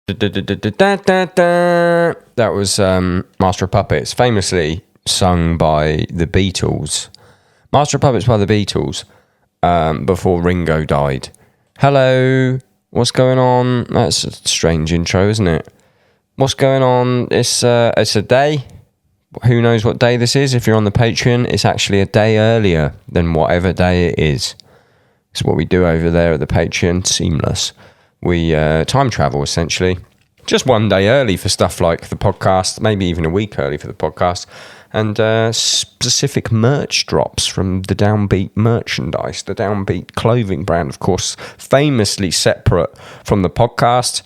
That was Master of Puppets, famously sung by the Beatles. Master of Puppets by the Beatles, before Ringo died. Hello, what's going on? That's a strange intro, isn't it? What's going on? It's a day. Who knows what day this is? If you're on the Patreon, it's actually a day earlier than whatever day it is. It's what we do over there at the Patreon. Seamless. We time travel, essentially. Just one day early for stuff like the podcast, maybe even a week early for the podcast, and specific merch drops from the Downbeat merchandise. The Downbeat clothing brand, of course, famously separate from the podcast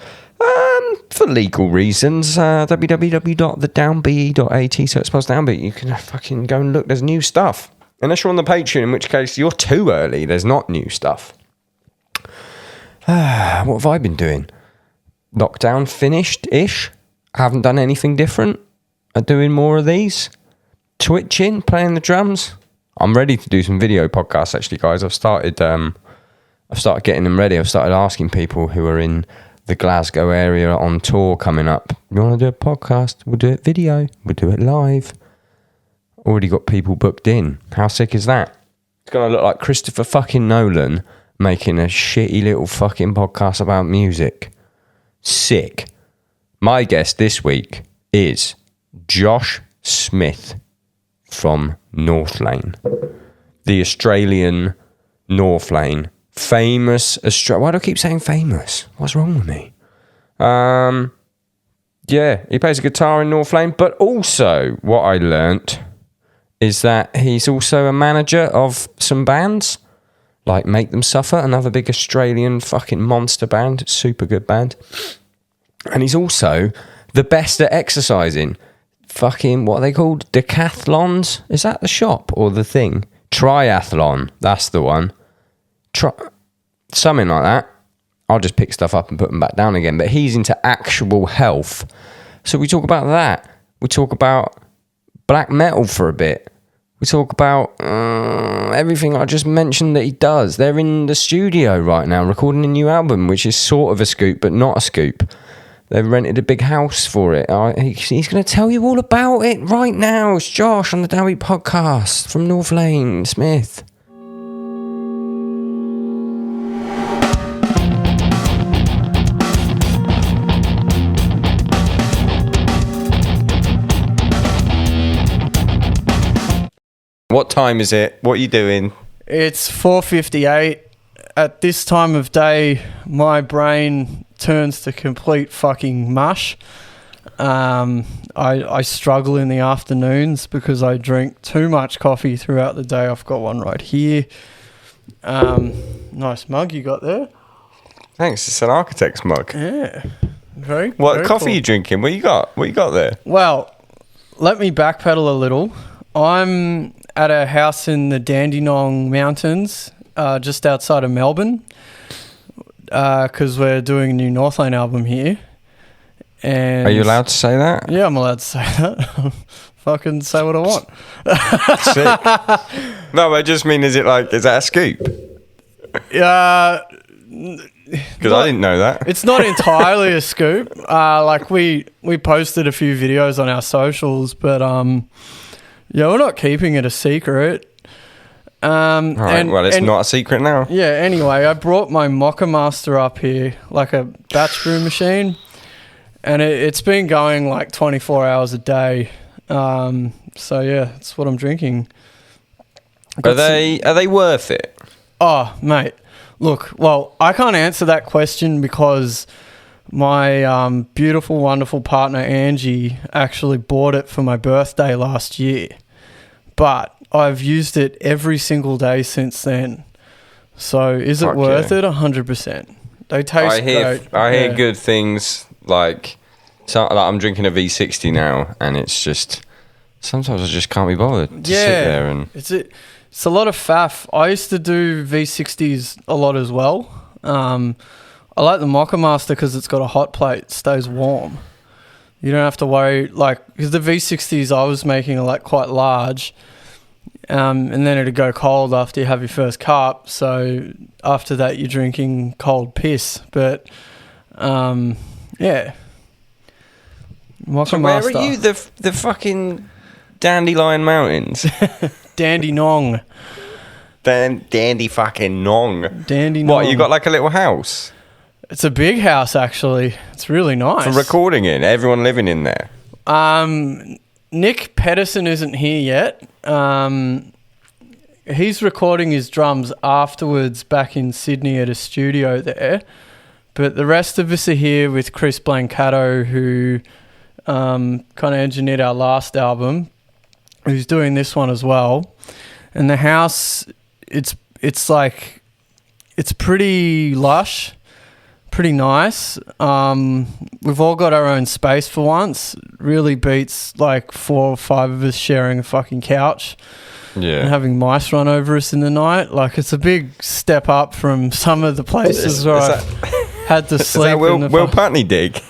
for legal reasons. www.thedownbeat.at, so it spells Downbeat. You can fucking go and look. There's new stuff. Unless you're on the Patreon, in which case you're too early. There's not new stuff. What have I been doing? Lockdown finished-ish. Haven't done anything different. I'm doing more of these. Twitching, playing the drums. I'm ready to do some video podcasts, actually, guys. I've started getting them ready. I've started asking people who are in the Glasgow area on tour coming up. You want to do a podcast? We'll do it video. We'll do it live. Already got people booked in. How sick is that? It's going to look like Christopher fucking Nolan making a shitty little fucking podcast about music. Sick. My guest this week is Josh Smith from Northlane. The Australian Northlane. Famous Why do I keep saying famous? What's wrong with me? Yeah, he plays a guitar in Northlane, but also what I learnt is that he's also a manager of some bands, like Make Them Suffer, another big Australian fucking monster band, super good band. And he's also the best at exercising. Fucking, what are they called? Decathlons? Is that the shop or the thing? Triathlon, that's the one. Something like that. I'll just pick stuff up and put them back down again. But he's into actual health. So we talk about that. We talk about black metal for a bit. We talk about everything I just mentioned that he does. They're in the studio right now recording a new album, which is sort of a scoop, but not a scoop. They've rented a big house for it. He's going to tell you all about it right now. It's Josh on the Downbeat podcast from Northlane, Smith. What time is it? What are you doing? It's 4:58. At this time of day, my brain turns to complete fucking mush. I struggle in the afternoons because I drink too much coffee throughout the day. I've got one right here. Nice mug you got there. Thanks. It's an architect's mug. Yeah. What very coffee cool. are you drinking? What you got? What you got there? Well, let me backpedal a little. I'm at a house in the Dandenong Mountains, just outside of Melbourne, because we're doing a new Northlane album here. And are you allowed to say that? Yeah, I'm allowed to say that. Fucking say what I want. Sick. No, I just mean, is that a scoop? Yeah. Because I didn't know that. It's not entirely a scoop. We posted a few videos on our socials, but yeah, we're not keeping it a secret. All right, well, it's not a secret now. Yeah, anyway, I brought my Mocha Master up here, like a batch brew machine, and it's been going like 24 hours a day. So yeah, that's what I'm drinking. Are they worth it? Oh, mate, look, well, I can't answer that question because my beautiful, wonderful partner Angie actually bought it for my birthday last year. But I've used it every single day since then. So is it worth it? 100%. They taste great. I hear good things. Like I'm drinking a V60 now, and it's just sometimes I just can't be bothered to sit there and. It's a lot of faff. I used to do V60s a lot as well. I like the Mocha Master because it's got a hot plate, it stays warm. You don't have to worry, because the V60s I was making are quite large, and then it'd go cold after you have your first cup. So after that, you're drinking cold piss. But Yeah. So where are you? The fucking Dandelion Mountains. Dandy Nong. Dandy fucking Nong. Dandy Nong. What, you got like a little house? It's a big house, actually. It's really nice. For recording in? Everyone living in there? Nick Pedersen isn't here yet. He's recording his drums afterwards back in Sydney at a studio there. But the rest of us are here with Chris Blancato, who kind of engineered our last album, who's doing this one as well. And the house, it's pretty lush, pretty nice. We've all got our own space for once. Really beats like 4 or 5 of us sharing a fucking couch. Yeah. And having mice run over us in the night. Like, it's a big step up from some of the places where I had to sleep. Is that Will Putney dig?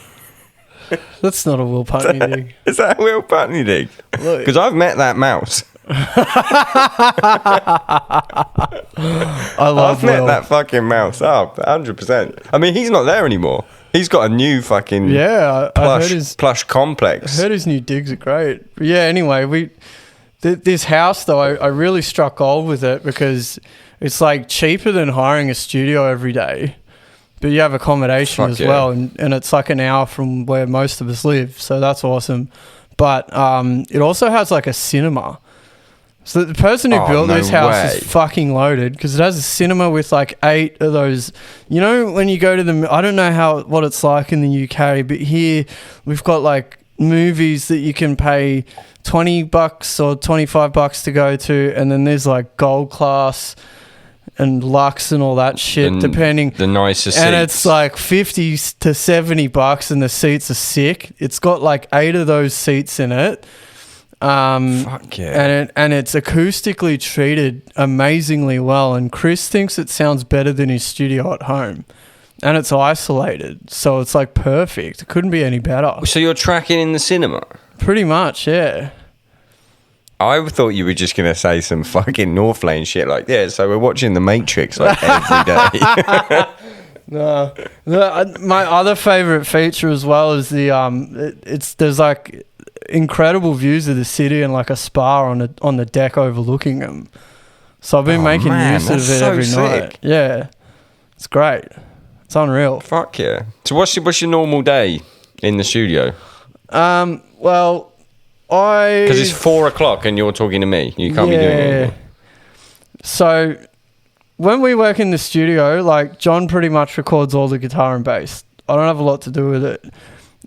That's not a Will Putney dig. Is that a Will Putney dig? Because I've met that mouse. I've met that fucking mouse up 100%. I mean, he's not there anymore. He's got a new fucking plush complex. I heard his new digs are great. But yeah, anyway, this house though, I really struck gold with it because it's like cheaper than hiring a studio every day. But you have accommodation as well, and it's like an hour from where most of us live, so that's awesome. But it also has like a cinema. So the person who built this house is fucking loaded because it has a cinema with like 8 of those. You know, when you go to I don't know what it's like in the UK, but here we've got like movies that you can pay $20 or $25 to go to, and then there's like gold class and Lux and all that shit, depending. The nicer seats. And it's like $50 to $70 and the seats are sick. It's got like 8 of those seats in it. Fuck yeah. And it's acoustically treated amazingly well. And Chris thinks it sounds better than his studio at home. And it's isolated. So it's like perfect. It couldn't be any better. So you're tracking in the cinema? Pretty much, yeah. I thought you were just going to say some fucking Northlane shit like, yeah, so we're watching The Matrix like every day. No. My other favourite feature as well is there's like incredible views of the city and like a spa on the deck overlooking them. So I've been making use of it every night. Yeah. It's great. It's unreal. Fuck yeah. So what's your normal day in the studio? Well, because it's 4:00 and you're talking to me. You can't be doing it anymore. So when we work in the studio, like John pretty much records all the guitar and bass. I don't have a lot to do with it.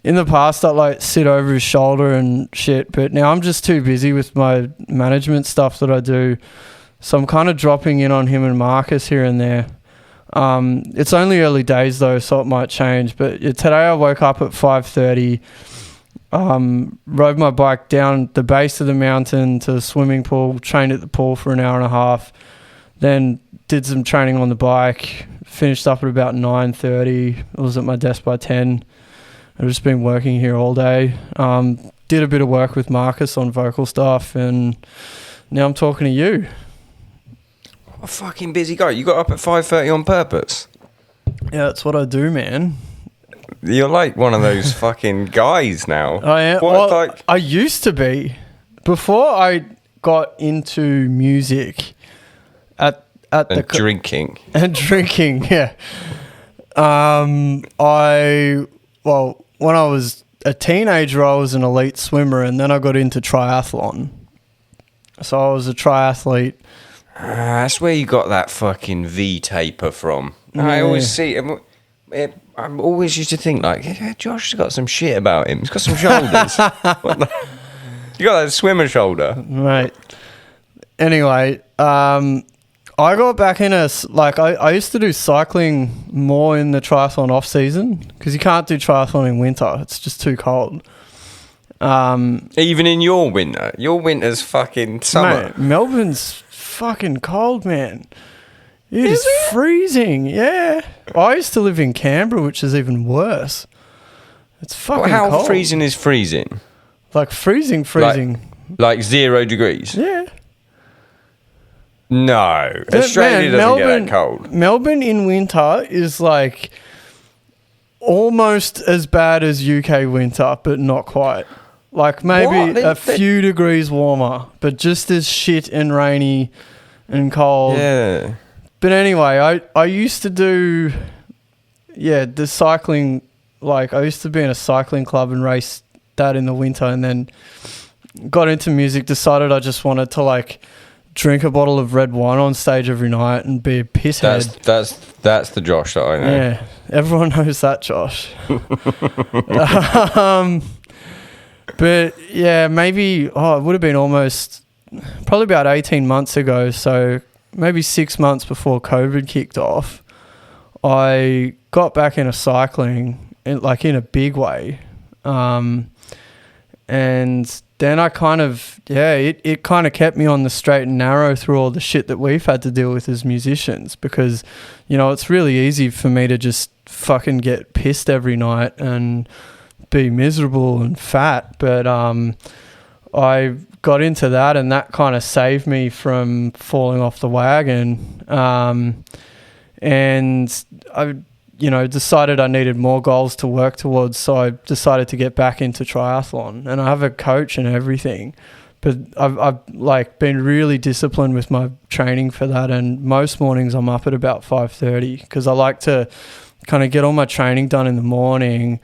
In the past, I'd like sit over his shoulder and shit, but now I'm just too busy with my management stuff that I do. So I'm kind of dropping in on him and Marcus here and there. It's only early days though, so it might change. But today I woke up at 5:30. Rode my bike down the base of the mountain to the swimming pool, trained at the pool for an hour and a half, then did some training on the bike, finished up at about 9:30. I was at my desk by 10. I've just been working here all day. Did a bit of work with Marcus on vocal stuff, and now I'm talking to you. What a fucking busy guy. You got up at 5:30 on purpose? Yeah, that's what I do, man. You're like one of those fucking guys now. I am. I used to be. Before I got into music drinking. And drinking, yeah. When I was a teenager, I was an elite swimmer, and then I got into triathlon. So I was a triathlete. That's where you got that fucking V-taper from. Yeah. I always see it. I always used to think like, yeah, Josh has got some shit about him. He's got some shoulders. You got that swimmer shoulder, right? Anyway, I got back in I used to do cycling more in the triathlon off season because you can't do triathlon in winter. It's just too cold. Even in your winter's fucking summer. Mate, Melbourne's fucking cold, man. It is freezing, yeah. I used to live in Canberra, which is even worse. It's fucking cold. How freezing is freezing? Like freezing. Like 0 degrees? Yeah. No. Australia doesn't get that cold. Melbourne in winter is like almost as bad as UK winter, but not quite. Like maybe a few degrees warmer, but just as shit and rainy and cold. Yeah. But anyway, I used to do, the cycling. Like I used to be in a cycling club and race that in the winter, and then got into music. Decided I just wanted to like drink a bottle of red wine on stage every night and be a pisshead. That's the Josh that I know. Yeah, everyone knows that Josh. But yeah, maybe it would have been probably about 18 months ago. So maybe 6 months before COVID kicked off, I got back into cycling in a big way. And then I kind of, it kind of kept me on the straight and narrow through all the shit that we've had to deal with as musicians, because, it's really easy for me to just fucking get pissed every night and be miserable and fat. But I got into that, and that kind of saved me from falling off the wagon. And I decided I needed more goals to work towards, so I decided to get back into triathlon. And I have a coach and everything, but I've like been really disciplined with my training for that. And most mornings I'm up at about 5:30 because I like to kind of get all my training done in the morning.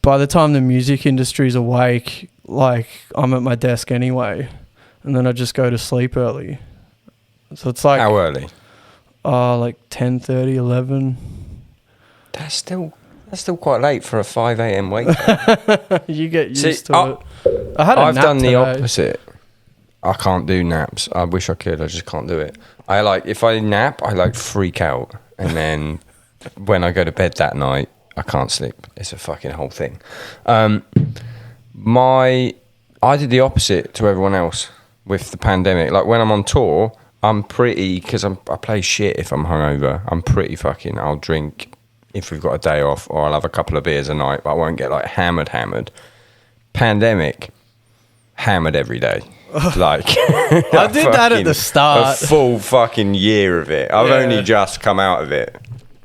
By the time the music industry's awake, like I'm at my desk anyway, and then I just go to sleep early. So it's like, how early? Like 10:30, 11. That's still quite late for a 5 a.m. wake up. You get used to it. I've done today. the opposite. I can't do naps. I wish I could. I just can't do it. If I nap, I freak out, and then when I go to bed that night, I can't sleep. It's a fucking whole thing. I did the opposite to everyone else with the pandemic. Like when I'm on tour, I'm pretty, because I play shit if I'm hungover. I'm pretty fucking, I'll drink if we've got a day off, or I'll have a couple of beers a night, but I won't get hammered. Pandemic, hammered every day. I did that at the start. A full fucking year of it. I've only just come out of it.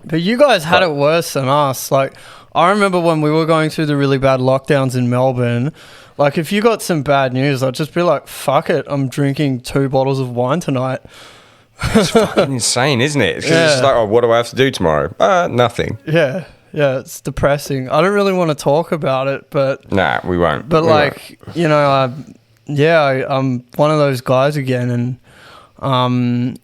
But you guys had it worse than us. Like, I remember when we were going through the really bad lockdowns in Melbourne, like if you got some bad news, I'd just be like, fuck it, I'm drinking 2 bottles of wine tonight. It's fucking insane, isn't it? It's just like, what do I have to do tomorrow? Nothing. Yeah, it's depressing. I don't really want to talk about it, but... Nah, we won't. But I'm one of those guys again, and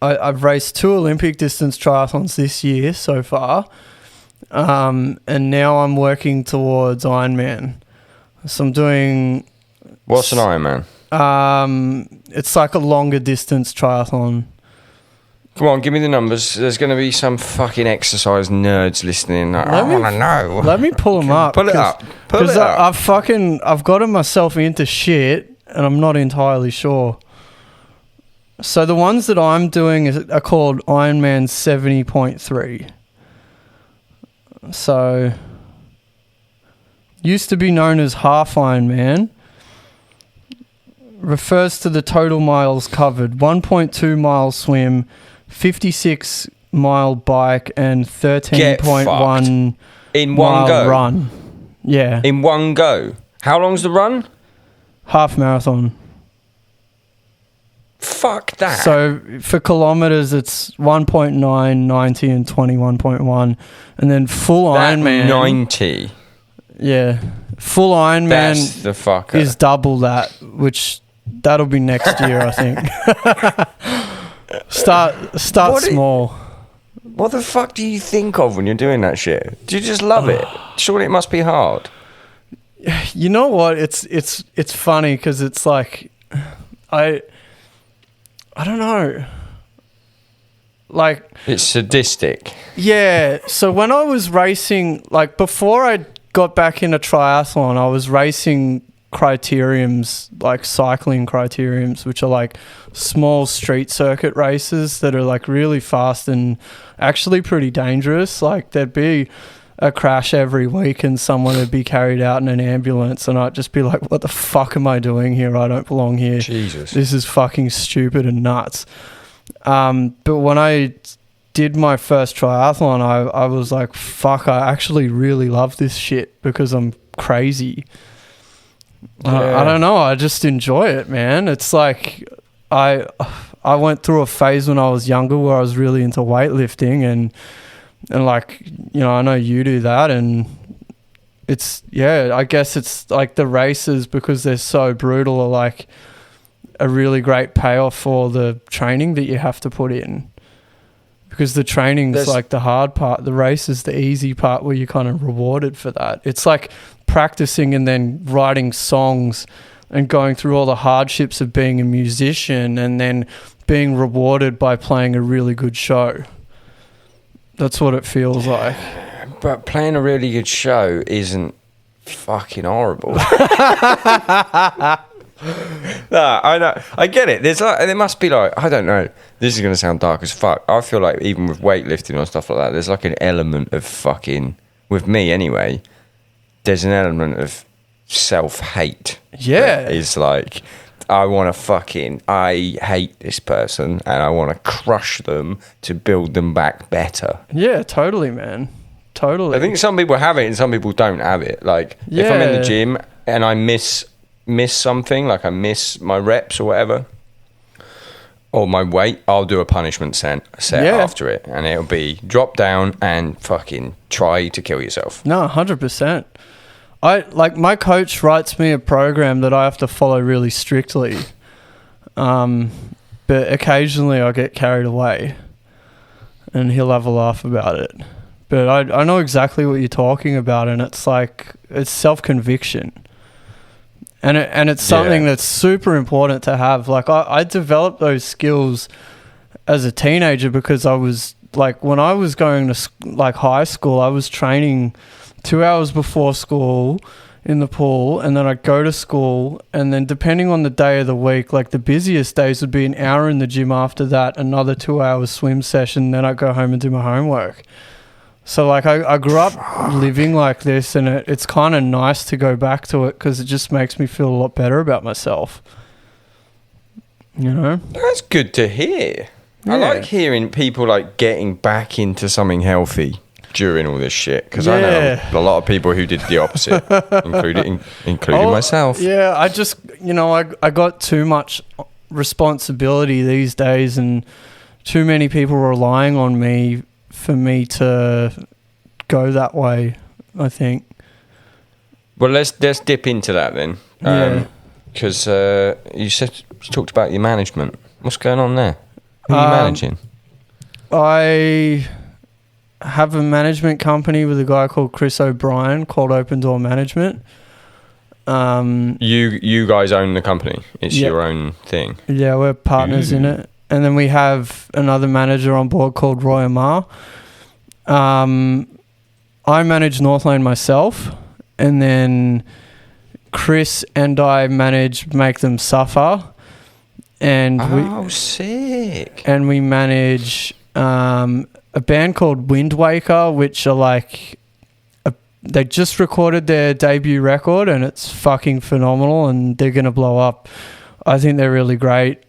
I've raced 2 Olympic distance triathlons this year so far, and now I'm working towards Ironman. So I'm doing... What's an Ironman? It's like a longer distance triathlon. Come on, give me the numbers. There's going to be some fucking exercise nerds listening. I want to know. Let me pull them up. Pull it up. I've gotten myself into shit, and I'm not entirely sure. So the ones that I'm doing are called Ironman 70.3. So used to be known as half Ironman. Refers to the total miles covered: 1.2 mile swim, 56 mile bike, and 13.1 in one go run. Yeah, in one go. How long's the run? Half marathon. Fuck that. So for kilometers, it's 1.9, 90, and 21.1, and then full Ironman 90. Yeah, full Ironman. That's the fucker. Is double that, which that'll be next year, I think. Start small. What the fuck do you think of when you're doing that shit? Do you just love it? Surely it must be hard. You know what? It's funny because it's like I don't know. Like, it's sadistic. Yeah. So when I was racing, like before I got back into triathlon, I was racing criteriums, like cycling criteriums, which are like small street circuit races that are like really fast and actually pretty dangerous. Like there'd be a crash every week and someone would be carried out in an ambulance, and I'd just be like, what the fuck am I doing here? I don't belong here. Jesus. This is fucking stupid and nuts. But when I did my first triathlon, I was like, fuck, I actually really love this shit because I'm crazy. I don't know. I just enjoy it, man. It's like I went through a phase when I was younger where I was really into weightlifting and like, you know, I know you do that, and it's, yeah, I guess it's like the races, because they're so brutal, are like a really great payoff for the training that you have to put in. Because the training's like the hard part. The race is the easy part where you're kind of rewarded for that. It's like practicing and then writing songs and going through all the hardships of being a musician and then being rewarded by playing a really good show. That's what it feels like. But playing a really good show isn't fucking horrible. No, I know. I get it. There must be like, I don't know. This is going to sound dark as fuck. I feel like even with weightlifting or stuff like that, there's like an element of fucking, with me anyway, there's an element of self-hate. Yeah. It's like, I hate this person and I want to crush them to build them back better. Yeah, totally, man. Totally. I think some people have it and some people don't have it. Like, if I'm in the gym and I miss something, like I miss my reps or whatever, or my weight, I'll do a punishment set after it, and it'll be drop down and fucking try to kill yourself. No, 100%. My coach writes me a program that I have to follow really strictly, but occasionally I get carried away and he'll have a laugh about it. But I know exactly what you're talking about, and it's like, it's self-conviction. And it's something that's super important to have. Like, I developed those skills as a teenager because I was, like, when I was going to, like, high school, I was training 2 hours before school in the pool, and then I'd go to school, and then depending on the day of the week, like, the busiest days would be an hour in the gym after that, another 2 hours swim session, then I'd go home and do my homework. So, like, I grew up living like this, and it's kind of nice to go back to it because it just makes me feel a lot better about myself. You know? That's good to hear. Yeah. I like hearing people, like, getting back into something healthy during all this shit, because I know a lot of people who did the opposite, including myself. Yeah, I just, you know, I got too much responsibility these days and too many people relying on me for me to go that way, I think. Well, let's dip into that then. Because you talked about your management. What's going on there? Who are you managing? I have a management company with a guy called Chris O'Brien called Open Door Management. You guys own the company. It's your own thing. Yeah, we're partners in it. And then we have another manager on board called Roy Amar. I manage Northlane myself, and then Chris and I manage Make Them Suffer. And sick. And we manage a band called Wind Waker, which are like, they just recorded their debut record, and it's fucking phenomenal, and they're going to blow up. I think they're really great.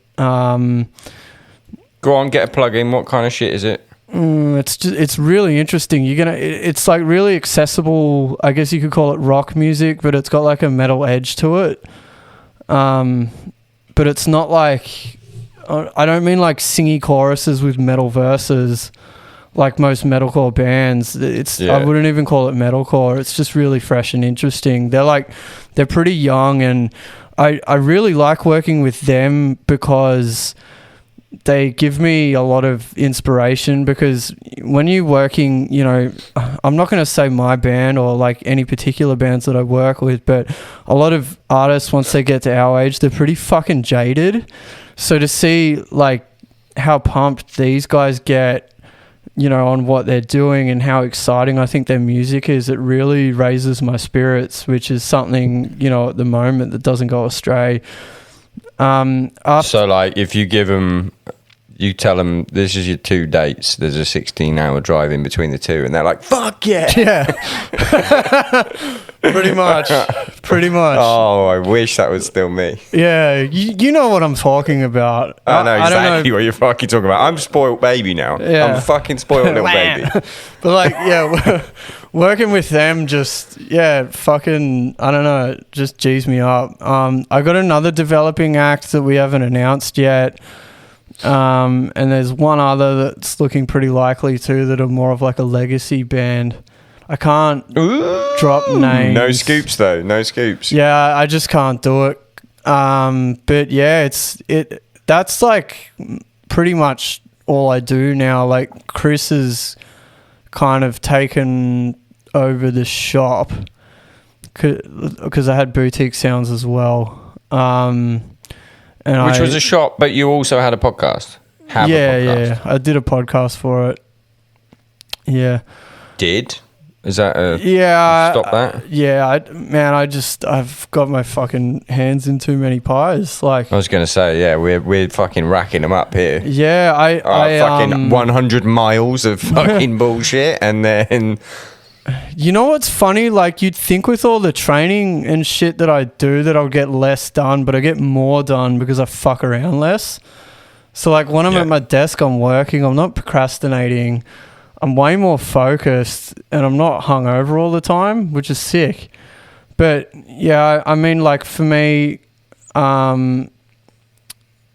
Go on, get a plug in. What kind of shit is it? It's really interesting. It's like really accessible. I guess you could call it rock music, but it's got like a metal edge to it. But it's not like, I don't mean like singy choruses with metal verses like most metalcore bands. I wouldn't even call it metalcore. It's just really fresh and interesting. They're pretty young, and I really like working with them because they give me a lot of inspiration, because when you're working, you know, I'm not going to say my band or like any particular bands that I work with, but a lot of artists, once they get to our age, they're pretty fucking jaded. So to see like how pumped these guys get, you know, on what they're doing and how exciting I think their music is, it really raises my spirits, which is something, you know, at the moment that doesn't go astray. So like if you give them, you tell them this is your 2 dates. There's a 16-hour drive in between the two, and they're like, "Fuck yeah!" Yeah. Pretty much. Oh, I wish that was still me. Yeah, you know what I'm talking about. I know exactly I don't know. what you're fucking talking about. I'm a spoiled baby now. Yeah. I'm a fucking spoiled little baby. But like, yeah, working with them just, fucking, I don't know, it just G's me up. I got another developing act that we haven't announced yet. And there's one other that's looking pretty likely too, that are more of like a legacy band. I can't drop names. No scoops though. No scoops. Yeah, I just can't do it. But yeah, that's like pretty much all I do now. Like Chris has kind of taken over the shop because I had Boutique Sounds as well. Which was a shop, but you also had a podcast. Yeah, I did a podcast for it. Yeah. Did? Is that stop that? Yeah, I've got my fucking hands in too many pies. Like I was gonna say, yeah, we're fucking racking them up here. Yeah, I fucking 100 miles of fucking bullshit, and then. You know what's funny? Like you'd think with all the training and shit that I do that I'll get less done, but I get more done because I fuck around less. So like when I'm at my desk, I'm working. I'm not procrastinating. I'm way more focused and I'm not hungover all the time, which is sick. But yeah, I mean, like for me,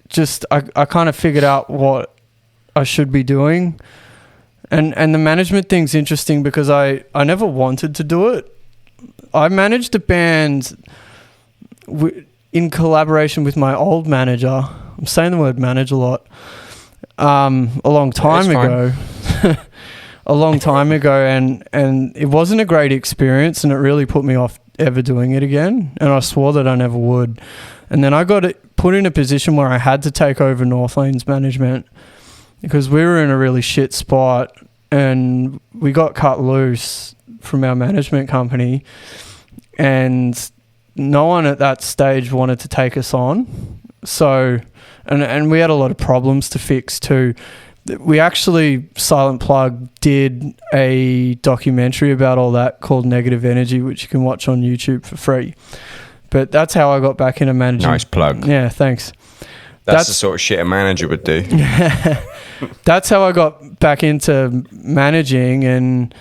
just I kind of figured out what I should be doing. And the management thing's interesting because I never wanted to do it. I managed a band in collaboration with my old manager. I'm saying the word manage a lot. A long time ago. A long time ago, and it wasn't a great experience, and it really put me off ever doing it again, and I swore that I never would. And then I got put in a position where I had to take over Northlane's management because we were in a really shit spot, and we got cut loose from our management company, and no one at that stage wanted to take us on. So, and we had a lot of problems to fix too. We actually, Silent Plug, did a documentary about all that called Negative Energy, which you can watch on YouTube for free. But that's how I got back into managing. Nice plug. Yeah, thanks. That's the sort of shit a manager would do. That's how I got back into managing, and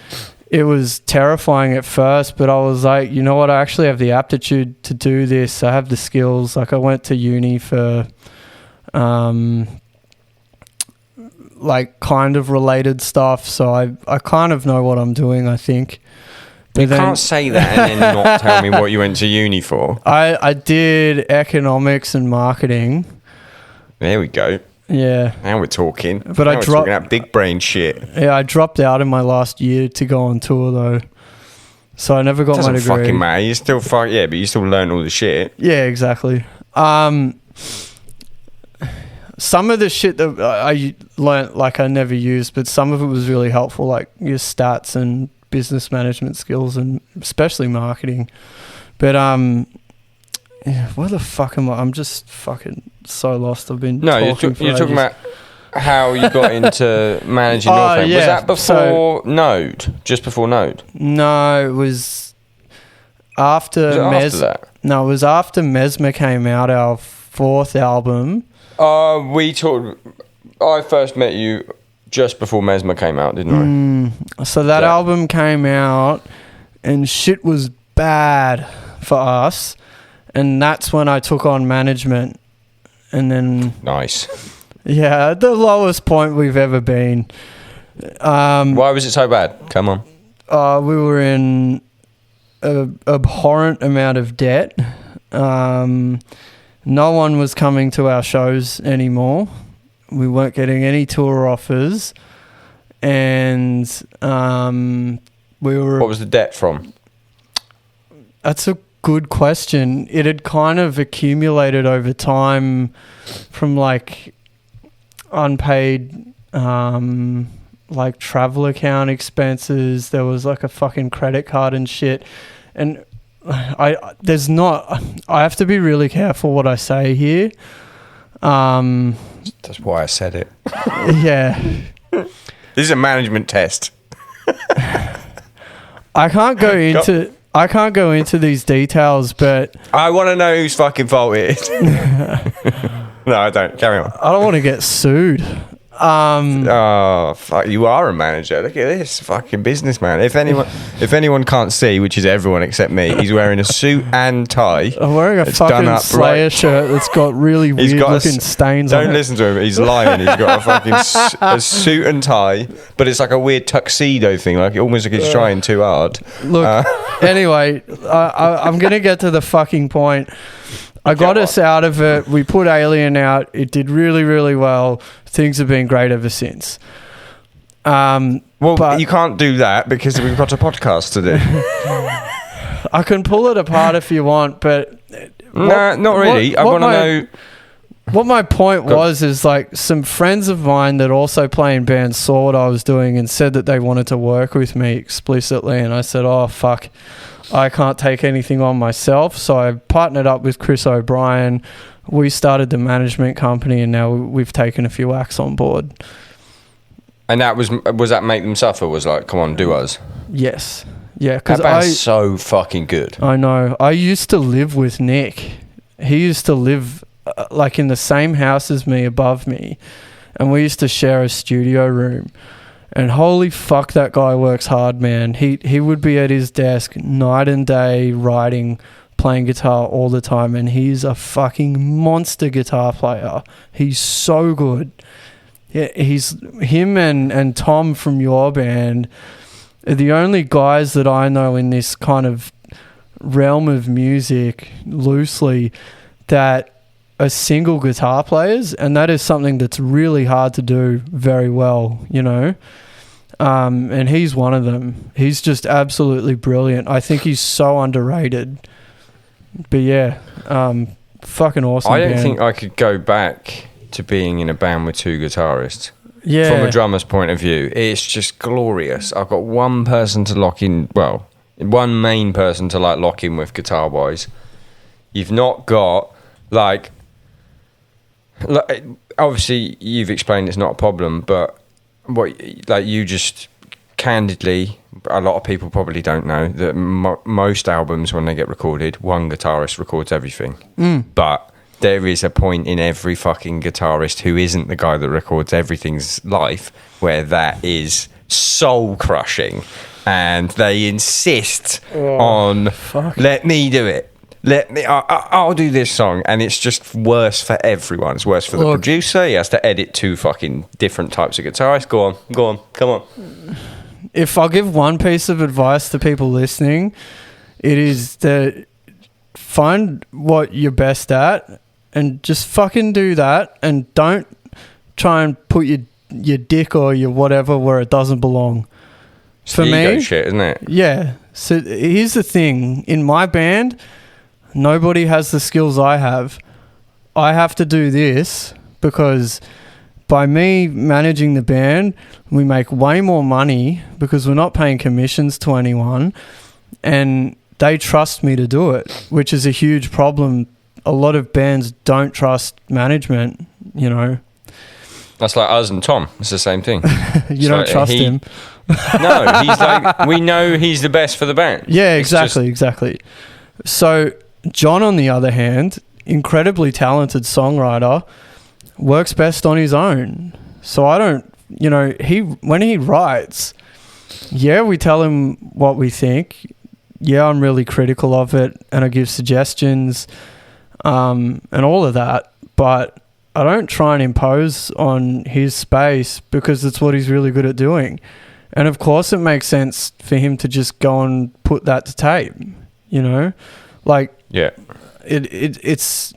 it was terrifying at first, but I was like, you know what, I actually have the aptitude to do this. I have the skills. Like I went to uni for... like kind of related stuff, so I kind of know what I'm doing, I think. But you can't say that and then not tell me what you went to uni for. I did economics and marketing. There we go. Yeah. Now we're talking. But now we're talking about big brain shit. Yeah, I dropped out in my last year to go on tour though, so I never got my degree. Doesn't fucking matter. You still but you still learn all the shit. Yeah, exactly. Some of the shit that I learnt, like I never used, but some of it was really helpful, like your stats and business management skills, and especially marketing. But what the fuck am I? I'm just fucking so lost. I've been you're talking about how you got into managing Northlane. Yeah. Was that before Node? Just before Node? No, it was after after that? No, it was after Mesmer came out, our 4th album. I first met you just before Mesmer came out, didn't I? So that album came out and shit was bad for us, and that's when I took on management, and then... Nice. Yeah, the lowest point we've ever been. Why was it so bad? Come on. We were in an abhorrent amount of debt. No one was coming to our shows anymore. We weren't getting any tour offers. And we were... What was the debt from? That's a good question. It had kind of accumulated over time from like unpaid like travel account expenses. There was like a fucking credit card and shit. And I have to be really careful what I say here. That's why I said it. Yeah. This is a management test. I can't go into these details, but I want to know whose fucking fault it is. No, I don't. Carry on. I don't want to get sued. Oh, fuck! You are a manager. Look at this fucking businessman. If anyone can't see, which is everyone except me, he's wearing a suit and tie. I'm wearing a fucking Slayer shirt that's got really weird looking stains on it. Don't listen to him. He's lying. He's got a fucking a suit and tie, but it's like a weird tuxedo thing. Like almost like he's trying too hard. Look. Anyway, I'm gonna get to the fucking point. I got us out of it. We put Alien out. It did really, really well. Things have been great ever since. But you can't do that because we've got a podcast to do. I can pull it apart if you want, but... Nah, not really. I want to know... What my point is like some friends of mine that also play in bands saw what I was doing and said that they wanted to work with me explicitly. And I said, oh, fuck, I can't take anything on myself. So I partnered up with Chris O'Brien. We started the management company and now we've taken a few acts on board. And that was that Make Them Suffer? Was like, come on, do us. Yes. Yeah. That band's so fucking good. I know. I used to live with Nick. He used to live... like in the same house as me, above me, and we used to share a studio room. And holy fuck, that guy works hard, man. He would be at his desk night and day writing, playing guitar all the time, and he's a fucking monster guitar player. He's so good. Yeah, him and Tom from your band are the only guys that I know in this kind of realm of music, loosely, that are single guitar players, and that is something that's really hard to do very well, you know. And he's one of them. He's just absolutely brilliant. I think he's so underrated. But yeah, fucking awesome. I don't think I could go back to being in a band with two guitarists. Yeah. From a drummer's point of view, it's just glorious. I've got one person to lock in, well, one main person to like lock in with guitar wise. You've not got like obviously you've explained it's not a problem, but what like you just candidly, a lot of people probably don't know that most albums when they get recorded, one guitarist records everything. But there is a point in every fucking guitarist who isn't the guy that records everything's life where that is soul crushing and they insist on let me do it. I'll do this song, and it's just worse for everyone. It's worse for the producer. He has to edit two fucking different types of guitarists. Go on, come on. If I'll give one piece of advice to people listening, it is that find what you're best at and just fucking do that, and don't try and put your dick or your whatever where it doesn't belong. It's for me, ego shit, isn't it? Yeah. So here's the thing. In my band, nobody has the skills I have. I have to do this because by me managing the band, we make way more money because we're not paying commissions to anyone, and they trust me to do it, which is a huge problem. A lot of bands don't trust management, you know. That's like us and Tom. It's the same thing. You don't trust him. No, he's like, we know he's the best for the band. Yeah, exactly. So John, on the other hand, incredibly talented songwriter, works best on his own. So I don't, you know, when he writes, yeah, we tell him what we think. Yeah, I'm really critical of it and I give suggestions and all of that. But I don't try and impose on his space because it's what he's really good at doing. And of course it makes sense for him to just go and put that to tape, you know? Like, yeah, it's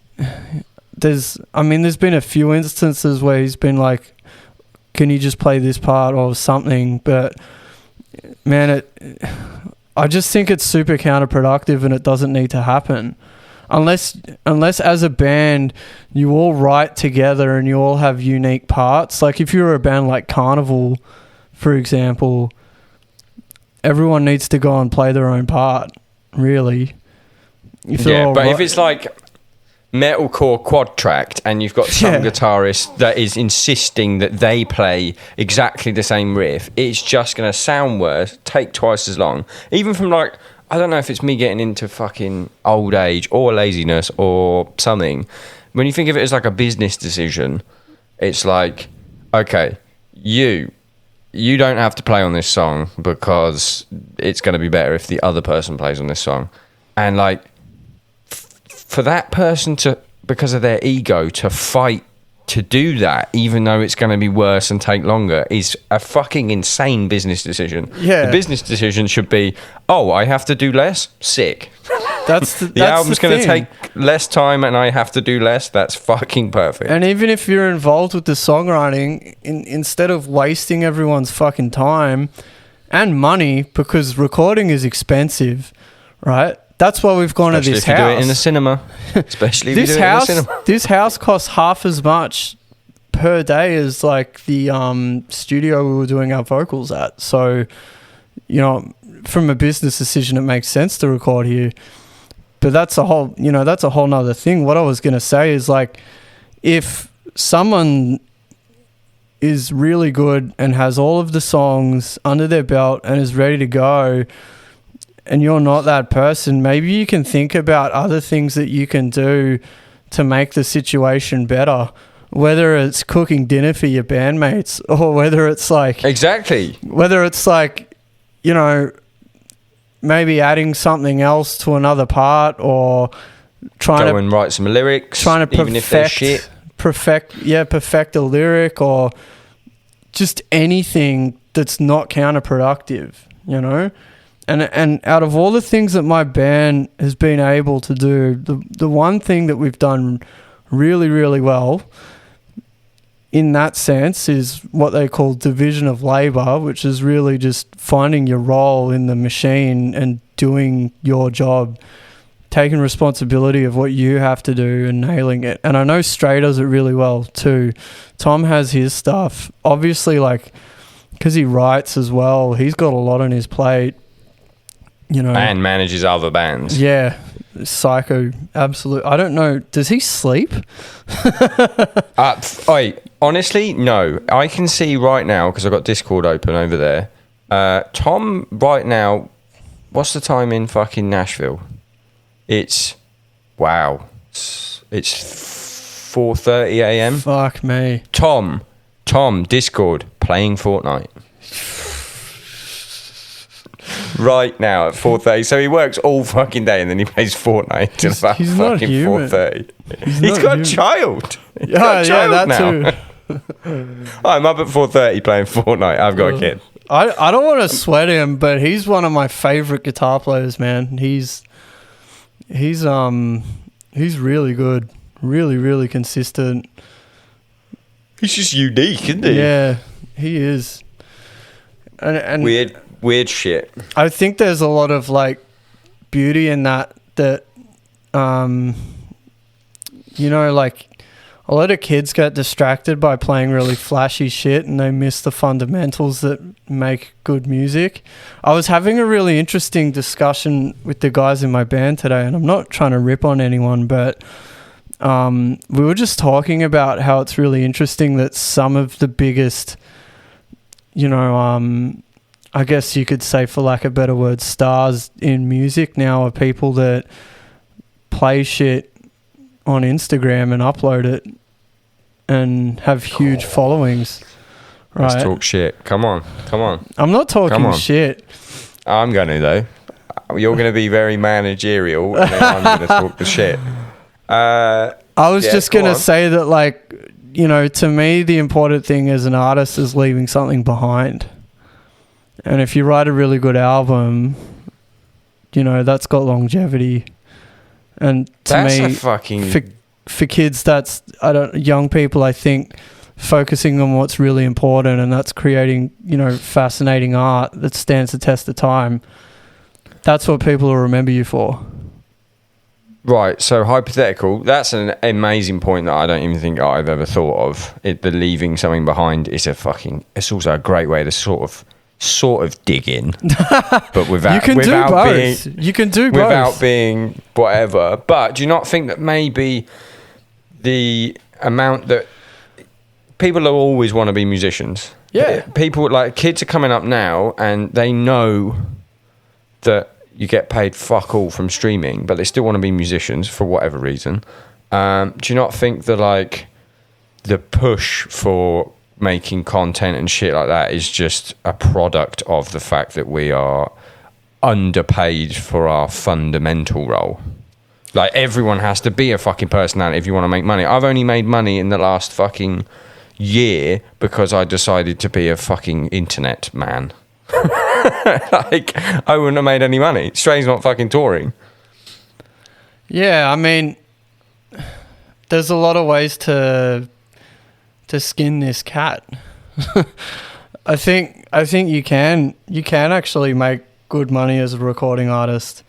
there's been a few instances where he's been like, can you just play this part or something? But man, I just think it's super counterproductive and it doesn't need to happen. Unless as a band you all write together and you all have unique parts. Like if you're a band like Carnival, for example, everyone needs to go and play their own part, really. If it's like metalcore quad tracked and you've got some guitarist that is insisting that they play exactly the same riff, it's just going to sound worse, take twice as long. Even from like, I don't know if it's me getting into fucking old age or laziness or something. When you think of it as like a business decision, it's like, okay, you don't have to play on this song because it's going to be better if the other person plays on this song. And like, for that person to, because of their ego, to fight to do that, even though it's going to be worse and take longer, is a fucking insane business decision. Yeah. The business decision should be, oh, I have to do less? Sick. That's the album's going to take less time and I have to do less? That's fucking perfect. And even if you're involved with the songwriting, instead of wasting everyone's fucking time and money, because recording is expensive, right? That's why we've gone Especially to this if you house. do it in the cinema. Especially if you do it in the cinema. This house costs half as much per day as like the studio we were doing our vocals at. So, you know, from a business decision, it makes sense to record here. But that's a whole nother thing. What I was going to say is like, if someone is really good and has all of the songs under their belt and is ready to go, and you're not that person, maybe you can think about other things that you can do to make the situation better. Whether it's cooking dinner for your bandmates, or whether it's like... Exactly. Whether it's like, you know, maybe adding something else to another part, or trying Go and write some lyrics, trying to even if they're shit. Perfect a lyric, or just anything that's not counterproductive, you know? And out of all the things that my band has been able to do, the one thing that we've done really, really well in that sense is what they call division of labor, which is really just finding your role in the machine and doing your job, taking responsibility of what you have to do and nailing it. And I know Stray does it really well too. Tom has his stuff. Obviously, like, because he writes as well, he's got a lot on his plate. You know, and manages other bands. Yeah, psycho, absolute. I don't know. Does he sleep? Honestly, no. I can see right now, because I've got Discord open over there. Tom, right now, what's the time in fucking Nashville? It's 4:30 a.m. Fuck me. Tom, Discord, playing Fortnite. Right now at 4:30, so he works all fucking day and then he plays Fortnite till about fucking 4:30. He's got a child. That too. I'm up at 4:30 playing Fortnite. I've got a kid. I don't want to sweat him, but he's one of my favorite guitar players, man. He's really good, really, really consistent. He's just unique, isn't he? Yeah, he is. And weird shit. I think there's a lot of like beauty in that you know, like a lot of kids get distracted by playing really flashy shit and they miss the fundamentals that make good music. I was having a really interesting discussion with the guys in my band today, and I'm not trying to rip on anyone, but we were just talking about how it's really interesting that some of the biggest, you know, I guess you could say, for lack of a better word, stars in music now are people that play shit on Instagram and upload it and have huge followings. Right? Let's talk shit. Come on. I'm not talking shit. I'm going to, though. You're going to be very managerial and then I'm going to talk the shit. I was just going to say that, like, you know, to me, the important thing as an artist is leaving something behind. And if you write a really good album, you know, that's got longevity. And for kids, that's young people, I think, focusing on what's really important, and that's creating, you know, fascinating art that stands the test of time. That's what people will remember you for. Right, so hypothetical, that's an amazing point that I don't even think I've ever thought of. The leaving something behind is it's also a great way to sort of sort of digging, but without You can without do both. being You can do both. without being whatever. But do you not think that maybe the amount that people will always want to be musicians? Yeah. People like kids are coming up now and they know that you get paid fuck all from streaming, but they still want to be musicians for whatever reason. Do you not think that like the push for making content and shit like that is just a product of the fact that we are underpaid for our fundamental role? Like everyone has to be a fucking personality if you want to make money. I've only made money in the last fucking year because I decided to be a fucking internet man. Like I wouldn't have made any money. Strain's not fucking touring. Yeah, I mean, there's a lot of ways to skin this cat. I think you can actually make good money as a recording artist.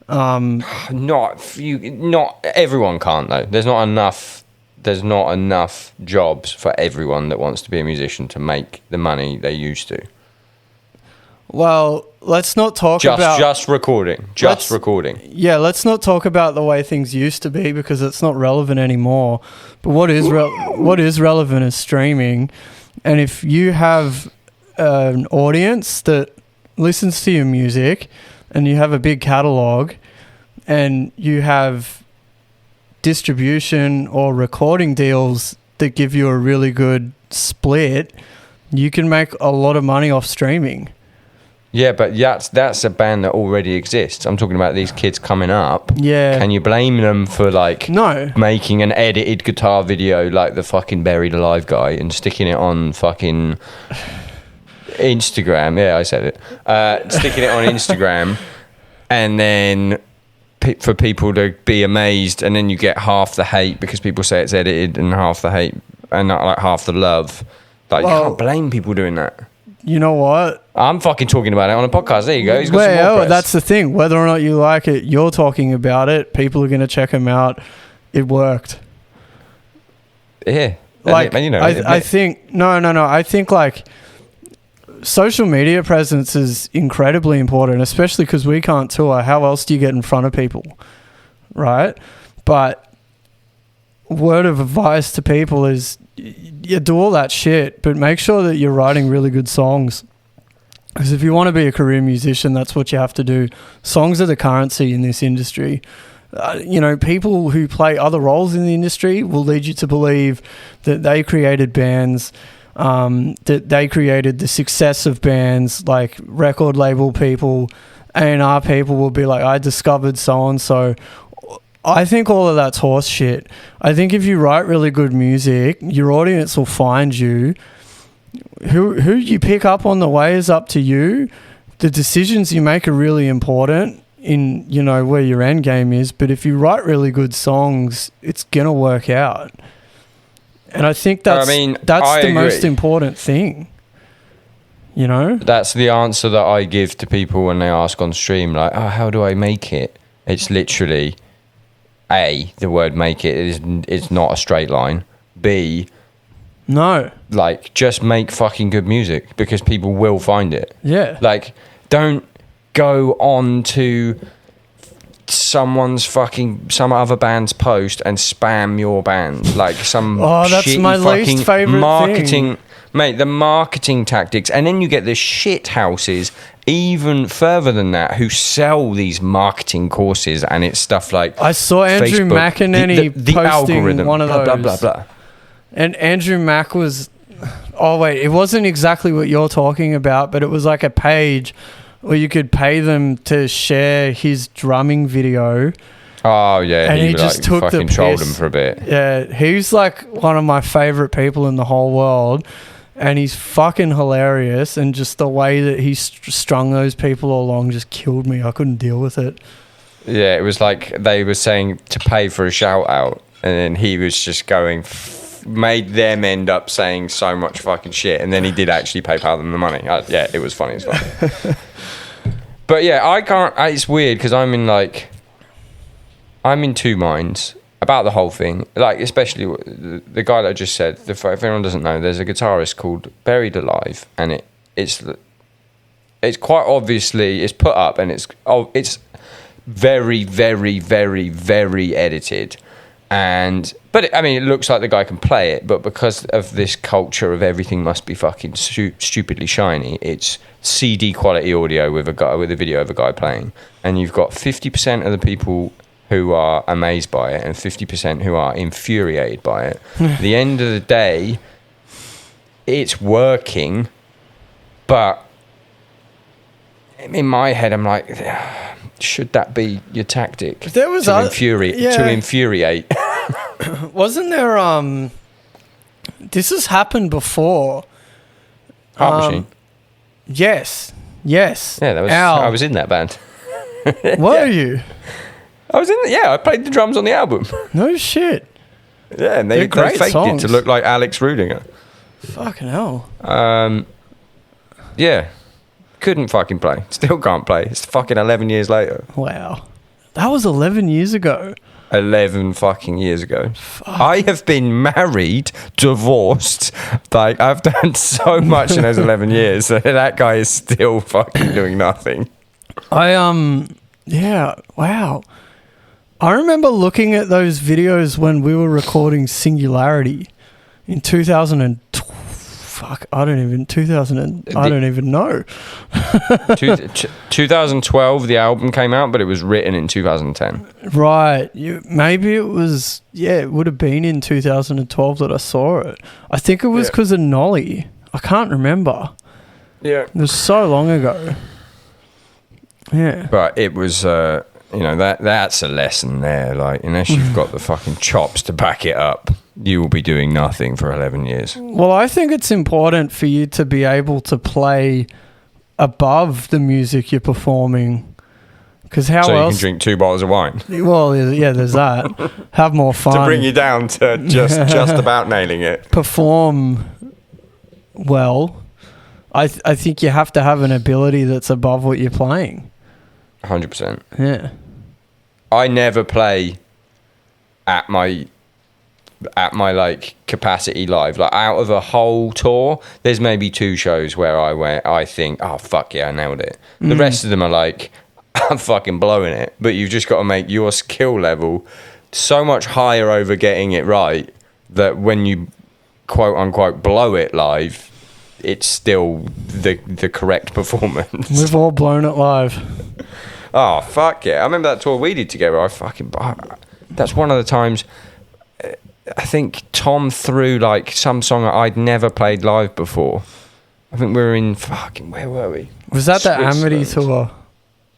Not everyone can't though. There's not enough jobs for everyone that wants to be a musician to make the money they used to. Well, let's not talk about just recording. Recording. Yeah, let's not talk about the way things used to be because it's not relevant anymore. But what is relevant is streaming. And if you have an audience that listens to your music and you have a big catalog and you have distribution or recording deals that give you a really good split, you can make a lot of money off streaming. Yeah, but that's a band that already exists. I'm talking about these kids coming up. Yeah. Can you blame them for like making an edited guitar video like the fucking Buried Alive guy and sticking it on fucking Instagram? Yeah, I said it. Sticking it on Instagram and then for people to be amazed, and then you get half the hate because people say it's edited and half the hate and not like half the love. Like, you can't blame people doing that. You know what? I'm fucking talking about it on a podcast. There you go. He's got some more press. That's the thing. Whether or not you like it, you're talking about it. People are going to check him out. It worked. Yeah. Like, I think I think like social media presence is incredibly important, especially because we can't tour. How else do you get in front of people, right? But word of advice to people is you do all that shit, but make sure that you're writing really good songs. Because if you want to be a career musician, that's what you have to do. Songs are the currency in this industry. People who play other roles in the industry will lead you to believe that they created bands, that they created the success of bands, like record label people, A&R people will be like, I discovered so-and-so. I think all of that's horse shit. I think if you write really good music, your audience will find you. Who you pick up on the way is up to you. The decisions you make are really important in, where your end game is. But if you write really good songs, it's going to work out. And I think that's the most important thing. That's the answer that I give to people when they ask on stream, like, oh, how do I make it? It's literally... A, the word make it is not a straight line. B, no. Like, just make fucking good music because people will find it. Yeah. Like, don't go on to some other band's post and spam your band. Like some that's my least favorite marketing thing. Mate, the marketing tactics. And then you get the shit houses even further than that who sell these marketing courses, and it's stuff like I saw Andrew Facebook, McEnany the posting algorithm, one of those. blah, blah, blah, blah. And Andrew Mack was... Oh, wait. It wasn't exactly what you're talking about, but it was like a page where you could pay them to share his drumming video. Oh, yeah. And he just took fucking the trolled piss. him for a bit. Yeah. He's like one of my favorite people in the whole world. And he's fucking hilarious. And just the way that he strung those people along just killed me. I couldn't deal with it. Yeah, it was like they were saying to pay for a shout out. And then he was just going... made them end up saying so much fucking shit, and then he did actually PayPal them the money. Yeah, it was funny as fuck. But yeah, I can't. It's weird because I'm in two minds about the whole thing. Like, especially the guy that I just said. If anyone doesn't know, there's a guitarist called Buried Alive, and it's quite obviously it's put up, and it's very, very, very, very edited. But it looks like the guy can play it, but because of this culture of everything must be fucking stupidly shiny, it's CD quality audio with a video of a guy playing, and you've got 50% of the people who are amazed by it and 50% who are infuriated by it. At the end of the day, it's working, but in my head, I'm like, should that be your tactic? There was to infuriate. Wasn't there? This has happened before. Heart Machine. Yes. Yeah, I was in that band. Were you? I was in. I played the drums on the album. No shit. Yeah, and they faked it to look like Alex Rudinger. Fucking hell. Yeah. Couldn't fucking play. Still can't play. It's fucking 11 years later. Wow. That was 11 years ago. 11 fucking years ago. Fuck. I have been married, divorced. Like, I've done so much in those 11 years. So that guy is still fucking doing nothing. Yeah, wow. I remember looking at those videos when we were recording Singularity in 2012. Fuck, I don't even know. 2012, the album came out, but it was written in 2010. Right. Maybe it was, it would have been in 2012 that I saw it. I think it was because of Nolly. I can't remember. Yeah. It was so long ago. Yeah. But it was, that's a lesson there. Like, unless you've got the fucking chops to back it up, you will be doing nothing for 11 years. Well, I think it's important for you to be able to play above the music you're performing. Because how so else? You can drink 2 bottles of wine. Well, yeah, there's that. Have more fun. To bring you down to just about nailing it. Perform well. I think you have to have an ability that's above what you're playing. 100%. Yeah. I never play at my like capacity live. Like, out of a whole tour, there's maybe 2 shows where I think, oh fuck yeah, I nailed it. The rest of them are like, I'm fucking blowing it. But you've just got to make your skill level so much higher over getting it right that when you quote unquote blow it live, it's still the correct performance. We've all blown it live. Oh fuck yeah. I remember that tour we did together. That's one of the times I think Tom threw like some song that I'd never played live before. I think we were in where were we? Was that the Amity tour?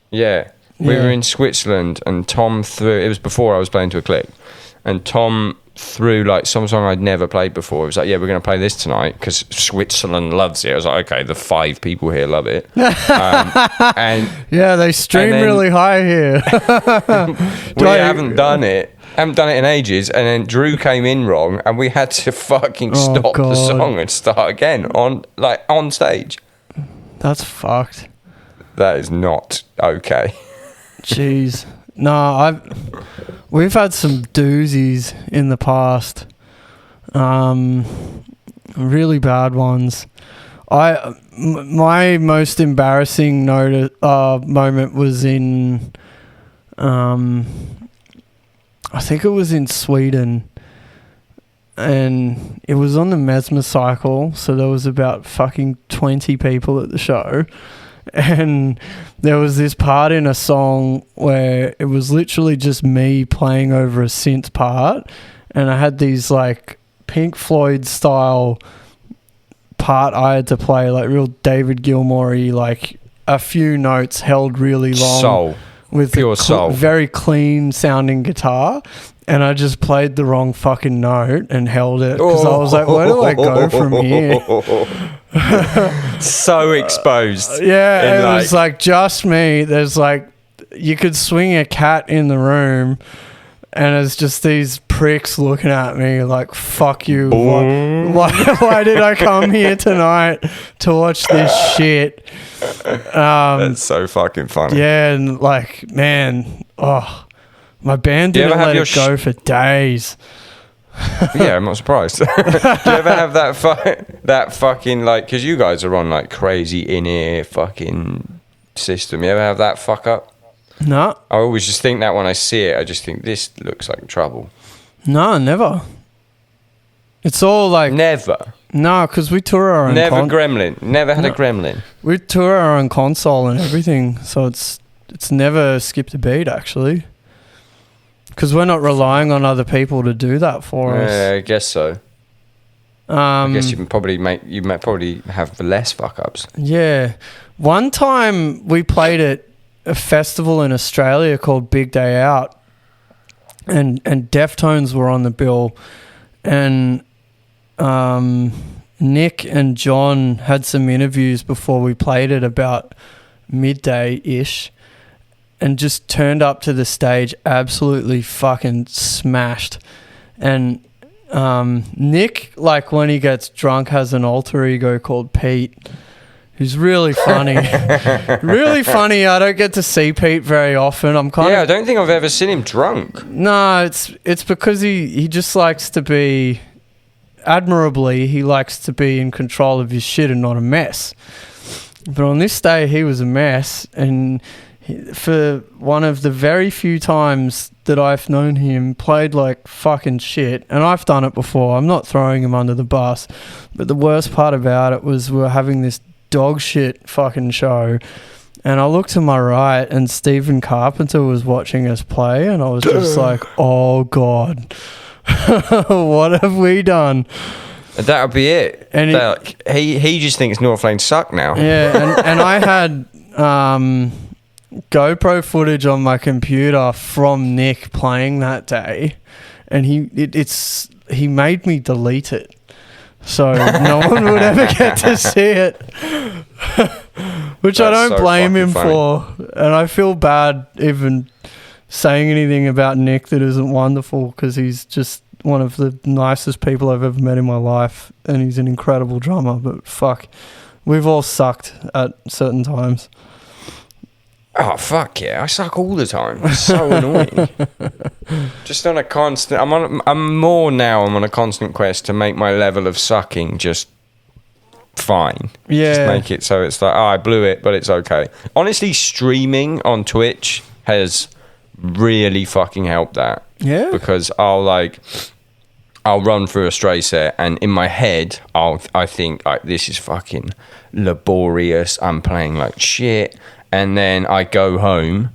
Yeah. We were in Switzerland, and Tom threw, it was before I was playing to a click, and Tom threw like some song I'd never played before. It was like, yeah, we're going to play this tonight because Switzerland loves it. I was like, okay, the 5 people here love it. And yeah, they stream really high here. We haven't done it in ages, and then Drew came in wrong, and we had to fucking stop the song and start again on stage. That's fucked. That is not okay. Jeez. No, we've had some doozies in the past. Really bad ones. My most embarrassing moment was in I think it was in Sweden, and it was on the Mesmer cycle, so there was about fucking 20 people at the show. And there was this part in a song where it was literally just me playing over a synth part, and I had these like Pink Floyd style part I had to play, like real David Gilmour-y, like a few notes held really long. Soul. With pure soul. Very clean sounding guitar. And I just played the wrong fucking note and held it because I was like, where do I go from here? So exposed. Yeah, it was like just me. There's like, you could swing a cat in the room, and it's just these pricks looking at me like, fuck you. Why did I come here tonight to watch this shit? That's so fucking funny. Yeah, and like, man, my band didn't let it go for days. Yeah, I'm not surprised. Do you ever have that fucking, like, because you guys are on like crazy in-ear fucking system. You ever have that fuck up? No. I always just think that when I see it, I just think this looks like trouble. No, never. It's all like... Never? No, because we tour our own... Never gremlin? Never had a gremlin? We tour our own console and everything, so it's never skipped a beat, actually. Because we're not relying on other people to do that for us. Yeah, I guess so. I guess you might probably have less fuck-ups. Yeah. One time we played at a festival in Australia called Big Day Out, and Deftones were on the bill, and Nick and John had some interviews before we played it about midday-ish, and just turned up to the stage absolutely fucking smashed. And Nick, like when he gets drunk, has an alter ego called Pete, who's really funny. Really funny. I don't get to see Pete very often. I don't think I've ever seen him drunk. No, it's because he just likes to be... Admirably, he likes to be in control of his shit and not a mess. But on this day, he was a mess, and for one of the very few times that I've known him, played like fucking shit. And I've done it before. I'm not throwing him under the bus. But the worst part about it was we were having this dog shit fucking show, and I looked to my right and Stephen Carpenter was watching us play, and I was just like, oh God, what have we done? That would be it. And he just thinks Northlane suck now. Yeah, and I had GoPro footage on my computer from Nick playing that day, and he made me delete it, so no one would ever get to see it. Which I don't blame him for, and I feel bad even saying anything about Nick that isn't wonderful, because he's just one of the nicest people I've ever met in my life, and he's an incredible drummer. But fuck, we've all sucked at certain times. Oh fuck yeah, I suck all the time. It's so annoying. Just on a constant. I'm on a constant quest to make my level of sucking just fine. Yeah. Just make it so it's like, I blew it, but it's okay. Honestly, streaming on Twitch has really fucking helped that. Yeah. Because I'll run through a stray set, and in my head I think like, this is fucking laborious, I'm playing like shit, and then I go home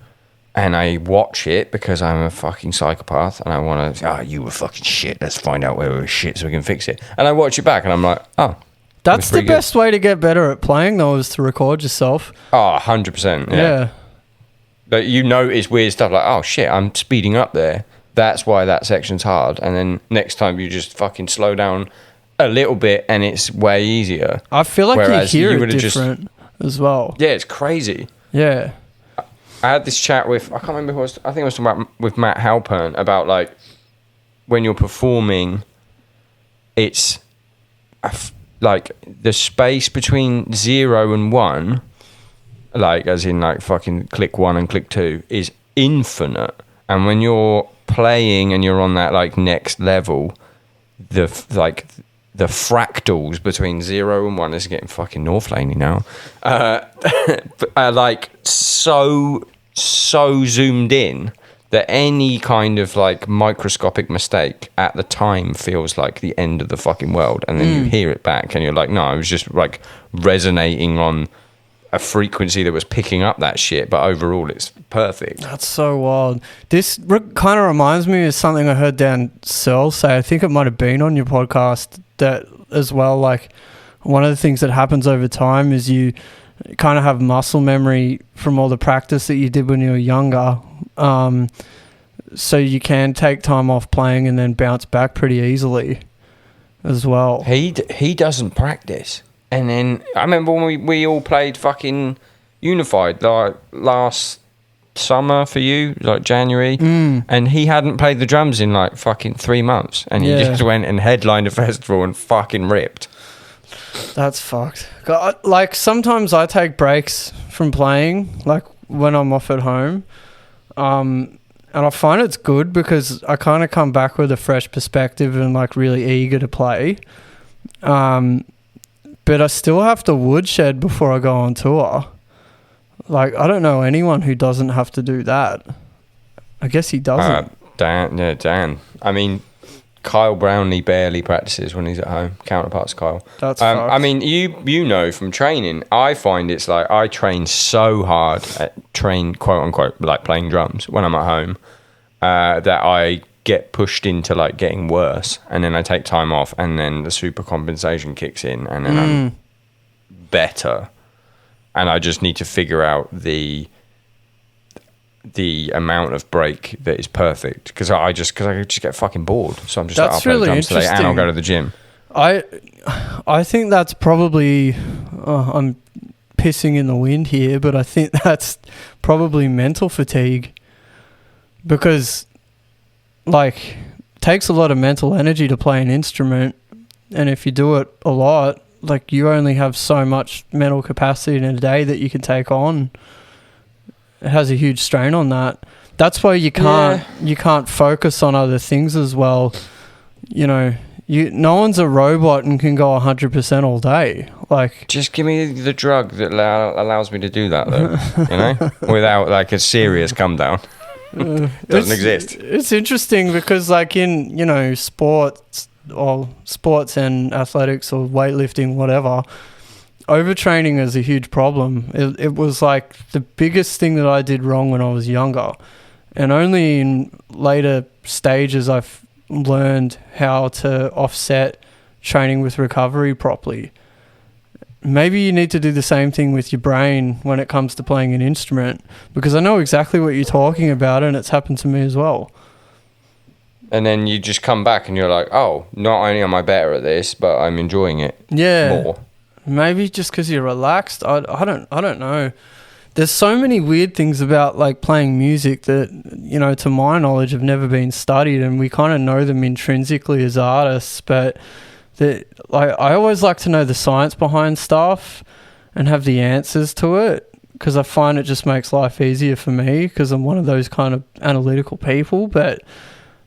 and I watch it because I'm a fucking psychopath and I want to, you were fucking shit, let's find out where we were shit so we can fix it, and I watch it back and I'm like, that's the best way to get better at playing, though, is to record yourself. 100%. Yeah. But you notice weird stuff like, oh shit, I'm speeding up there, that's why that section's hard, and then next time you just fucking slow down a little bit and it's way easier. I feel like you hear it different as well. Yeah, it's crazy. Yeah. I had this chat with, I can't remember who I was, I think I was talking about with Matt Halpern about like when you're performing, it's like the space between 0 and 1, like as in like fucking click 1 and click 2, is infinite. And when you're playing and you're on that like next level, the fractals between 0 and 1 is getting fucking Northlane now. Are like so zoomed in that any kind of like microscopic mistake at the time feels like the end of the fucking world, and then you hear it back and you're like, no, I was just like resonating on a frequency that was picking up that shit, but overall it's perfect. That's so wild. This kind of reminds me of something I heard Dan Searle say. I think it might have been on your podcast that as well. Like, one of the things that happens over time is you kind of have muscle memory from all the practice that you did when you were younger. So you can take time off playing and then bounce back pretty easily as well. He doesn't practice. And then I remember when we all played fucking Unified like last summer for you, like January, and he hadn't played the drums in like fucking 3 months, and he just went and headlined a festival and fucking ripped. That's fucked. Like, sometimes I take breaks from playing, like when I'm off at home, And I find it's good because I kind of come back with a fresh perspective and like really eager to play. But I still have to woodshed before I go on tour. Like, I don't know anyone who doesn't have to do that. I guess he doesn't. Dan. I mean, Kyle Brownlee barely practices when he's at home. Counterparts Kyle. That's I mean, you know from training, I find it's like I train so hard at quote unquote like playing drums when I'm at home that I get pushed into like getting worse, and then I take time off, and then the super compensation kicks in, and then I'm better, and I just need to figure out the amount of break that is perfect because I just get fucking bored, so I'm just that's like, I'll play really the drums today and I'll go to the gym. I think that's probably I'm pissing in the wind here, but I think that's probably mental fatigue, because like it takes a lot of mental energy to play an instrument, and if you do it a lot, like you only have so much mental capacity in a day that you can take on. It has a huge strain on that. That's why you can't focus on other things as well. You know, no one's a robot and can go 100% all day. Like, just give me the drug that allows me to do that, though. You know, without like a serious come down. Doesn't exist. It's interesting because, like, in, you know, sports and athletics or weightlifting, whatever, overtraining is a huge problem. It was like the biggest thing that I did wrong when I was younger, and only in later stages I've learned how to offset training with recovery properly. Maybe you need to do the same thing with your brain when it comes to playing an instrument, because I know exactly what you're talking about, and it's happened to me as well. And then you just come back and you're like, oh, not only am I better at this, but I'm enjoying it more. Maybe just because you're relaxed. I don't know. There's so many weird things about like playing music that, you know, to my knowledge have never been studied, and we kind of know them intrinsically as artists, but I always like to know the science behind stuff and have the answers to it, because I find it just makes life easier for me, because I'm one of those kind of analytical people. But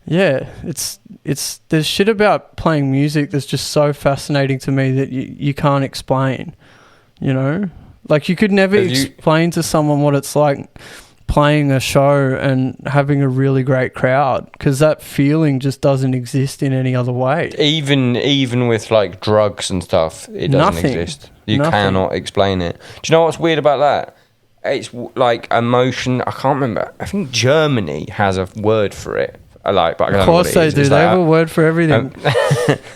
yeah, there's shit about playing music that's just so fascinating to me that you can't explain, you know? Like, you could never explain to someone what it's like playing a show and having a really great crowd, because that feeling just doesn't exist in any other way. Even with like drugs and stuff, it doesn't exist. You cannot explain it. Do you know what's weird about that? It's like emotion. I can't remember. I think Germany has a word for it. But I don't know what it is. Of course they do. They have a word for everything.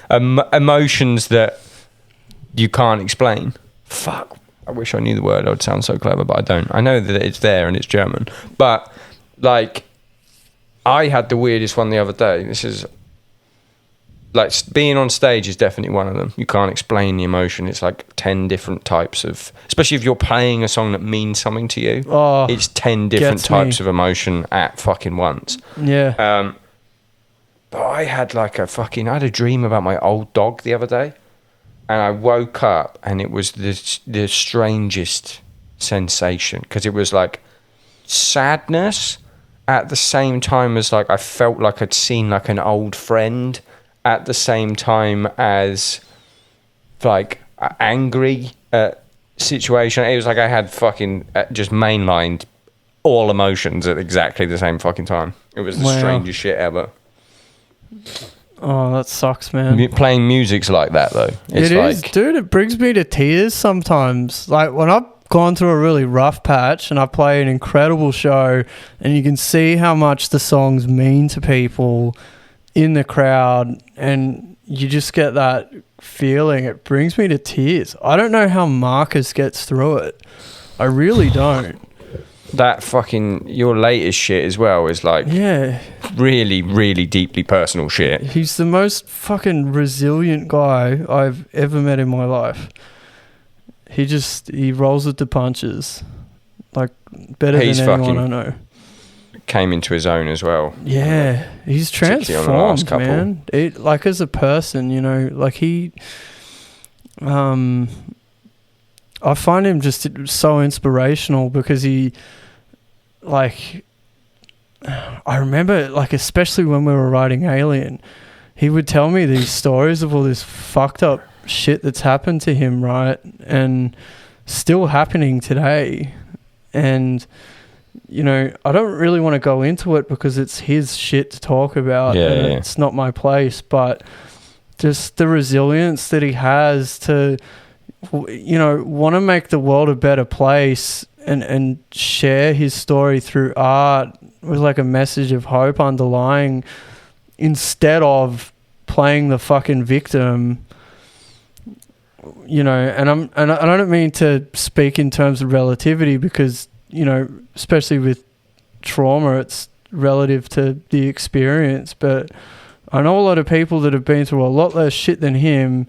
Emotions that you can't explain. Fuck. I wish I knew the word. I would sound so clever, but I don't. I know that it's there and it's German. But, like, I had the weirdest one the other day. This is, like, being on stage is definitely one of them. You can't explain the emotion. It's like 10 different types of, especially if you're playing a song that means something to you. Oh, it's 10 different types of emotion at fucking once. Yeah. But I had like I had a dream about my old dog the other day. And I woke up and it was the strangest sensation, because it was like sadness at the same time as like I felt like I'd seen like an old friend, at the same time as like angry situation. It was like I had fucking just mainlined all emotions at exactly the same fucking time. It was the strangest shit ever. Oh, that sucks, man. Playing music's like that, though. It is, dude. It brings me to tears sometimes. Like, when I've gone through a really rough patch and I play an incredible show, and you can see how much the songs mean to people in the crowd, and you just get that feeling. It brings me to tears. I don't know how Marcus gets through it. I really don't. That fucking, your latest shit as well is like, really, really deeply personal shit. He's the most fucking resilient guy I've ever met in my life. He rolls with the punches, like, better than anyone I know. Came into his own as well. Yeah, he's transformed, man. Like, as a person, you know, like I find him just so inspirational, because he, like, I remember, like, especially when we were writing Alien, he would tell me these stories of all this fucked up shit that's happened to him, right? And still happening today. And, you know, I don't really want to go into it because it's his shit to talk about. And it's not my place. But just the resilience that he has to, you know, want to make the world a better place and share his story through art with like a message of hope underlying, instead of playing the fucking victim, you know. And I don't mean to speak in terms of relativity because, you know, especially with trauma, it's relative to the experience. But I know a lot of people that have been through a lot less shit than him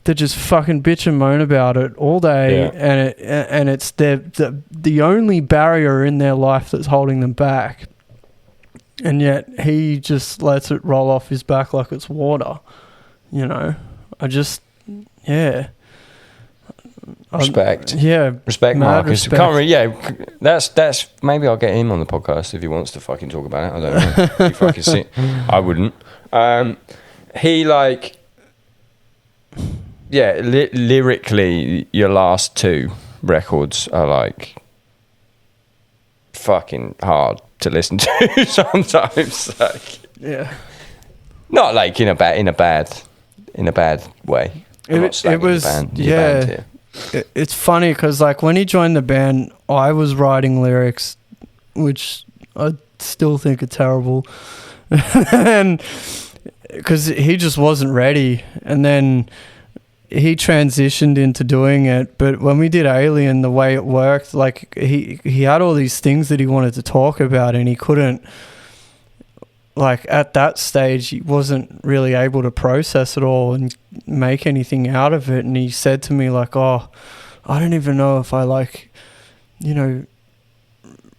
that just fucking bitch and moan about it all day, and it's the only barrier in their life that's holding them back. And yet he just lets it roll off his back like it's water, you know. Respect. Respect, Marcus. Respect. Can't really, that's maybe I'll get him on the podcast if he wants to fucking talk about it. I don't know. He fucking see. I wouldn't. He like, lyrically, your last two records are like fucking hard to listen to sometimes. Like, not like in a bad way. It was it's funny because like when he joined the band, I was writing lyrics which I still think are terrible, and because he just wasn't ready, and then he transitioned into doing it. But when we did Alien, the way it worked, like he had all these things that he wanted to talk about, and he couldn't, like at that stage, he wasn't really able to process it all and make anything out of it. And he said to me like, "Oh, I don't even know if I like, you know,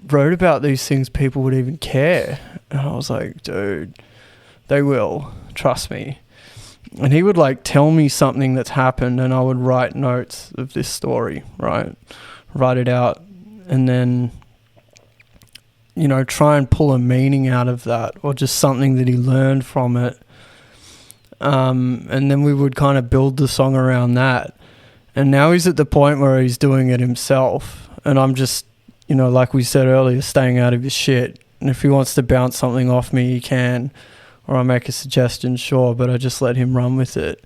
wrote about these things, people would even care." And I was like, "Dude, they will, trust me." And he would like tell me something that's happened, and I would write notes of this story, right? Write it out, and then, you know, try and pull a meaning out of that, or just something that he learned from it. And then we would kind of build the song around that. And now he's at the point where he's doing it himself, and I'm just, you know, like we said earlier, staying out of his shit. And if he wants to bounce something off me, he can. Or I make a suggestion, sure, but I just let him run with it.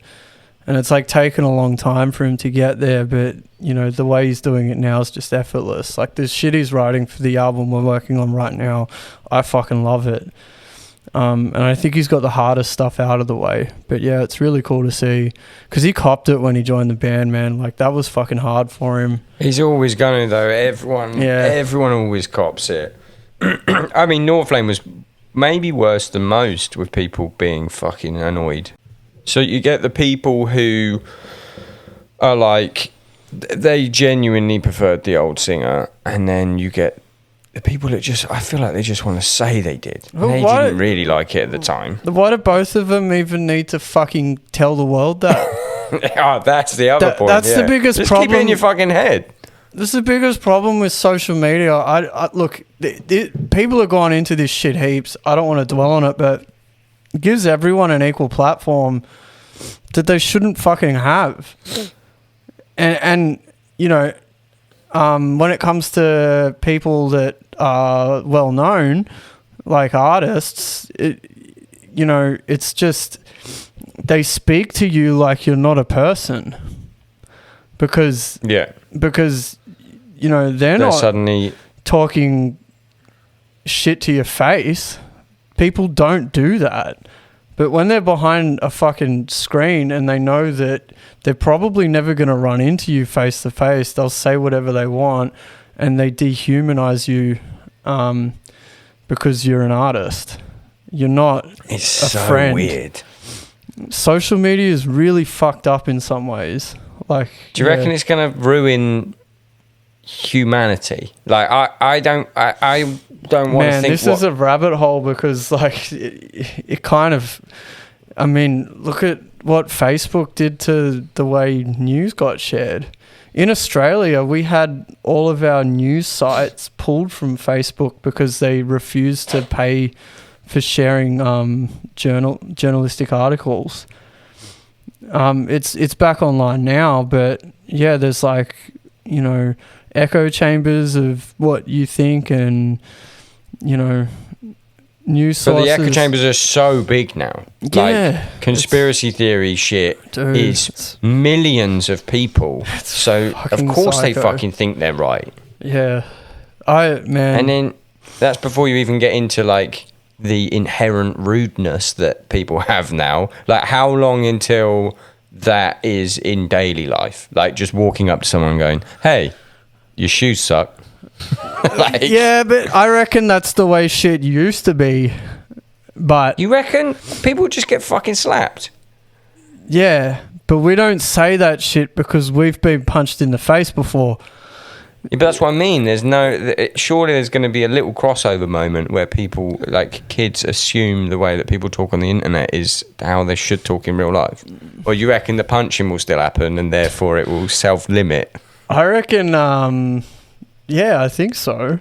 And it's like taken a long time for him to get there, but, you know, the way he's doing it now is just effortless. Like this shit he's writing for the album we're working on right now, I fucking love it. And I think he's got the hardest stuff out of the way. But yeah, it's really cool to see, because he copped it when he joined the band, man. Like that was fucking hard for him. He's always going to, though. Everyone always cops it. I mean, Northlane was maybe worse than most, with people being fucking annoyed. So you get the people who are like, they genuinely preferred the old singer, and then you get the people that just, I feel like they just want to say they did. Well, they didn't really like it at the time. Why do both of them even need to fucking tell the world that? Oh, that's the other point. That's the biggest just problem. Keep it in your fucking head. This is the biggest problem with social media. I look, people have gone into this shit heaps. I don't want to dwell on it, but it gives everyone an equal platform that they shouldn't fucking have. And you know, when it comes to people that are well known, like artists, you know, it's just they speak to you like you're not a person, because you know, they're not suddenly talking shit to your face. People don't do that. But when they're behind a fucking screen and they know that they're probably never going to run into you face to face, they'll say whatever they want, and they dehumanize you because you're an artist. You're not it's a so friend. Weird. Social media is really fucked up in some ways. Like, do you reckon it's going to ruin humanity? Like I don't want to think. This is a rabbit hole, because like it kind of, I mean, look at what Facebook did to the way news got shared. In Australia, we had all of our news sites pulled from Facebook because they refused to pay for sharing journalistic articles. It's back online now, but yeah, there's like, you know, echo chambers of what you think, and you know, news sources. But the echo chambers are so big now. Yeah, like conspiracy theory shit Dude, is millions of people. So of course they fucking think they're right. Yeah, man. And then that's before you even get into like the inherent rudeness that people have now. Like, how long until that is in daily life? Like, just walking up to someone and going, "Hey, your shoes suck." Like, yeah, but I reckon that's the way shit used to be. But you reckon people just get fucking slapped? Yeah, but we don't say that shit because we've been punched in the face before. Yeah, but that's what I mean. Surely there's going to be a little crossover moment where people, like kids, assume the way that people talk on the internet is how they should talk in real life. Or you reckon the punching will still happen and therefore it will self-limit? I reckon, yeah, I think so.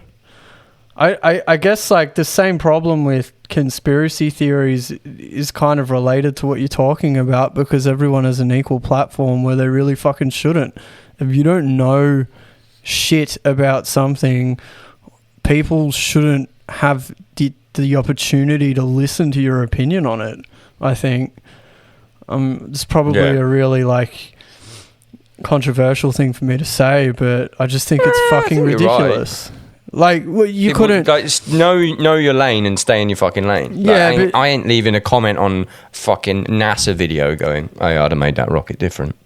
I guess like the same problem with conspiracy theories is kind of related to what you're talking about, because everyone has an equal platform where they really fucking shouldn't. If you don't know shit about something, people shouldn't have the opportunity to listen to your opinion on it, I think. It's probably a really like controversial thing for me to say, but I just think it's fucking ridiculous. Like, well, you couldn't like, know your lane and stay in your fucking lane. Like, yeah, I ain't leaving a comment on fucking NASA video going, "Oh, I'd have made that rocket different."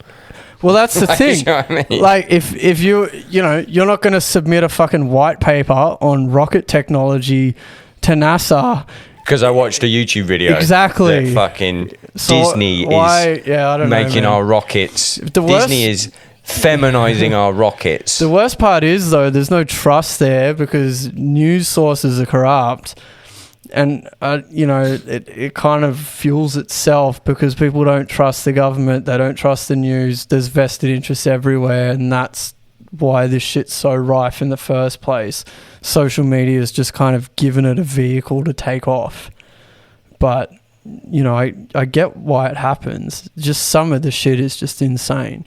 Well, that's the thing. You know what I mean? Like, if you know, you're not going to submit a fucking white paper on rocket technology to NASA. Because I watched a YouTube video. Exactly. That fucking Disney is making our rockets. Disney is feminizing our rockets. The worst part is, though, there's no trust there because news sources are corrupt. And, you know, it kind of fuels itself because people don't trust the government. They don't trust the news. There's vested interests everywhere. And that's why this shit's so rife in the first place. Social media has just kind of given it a vehicle to take off. But, you know, I get why it happens. Just some of the shit is just insane,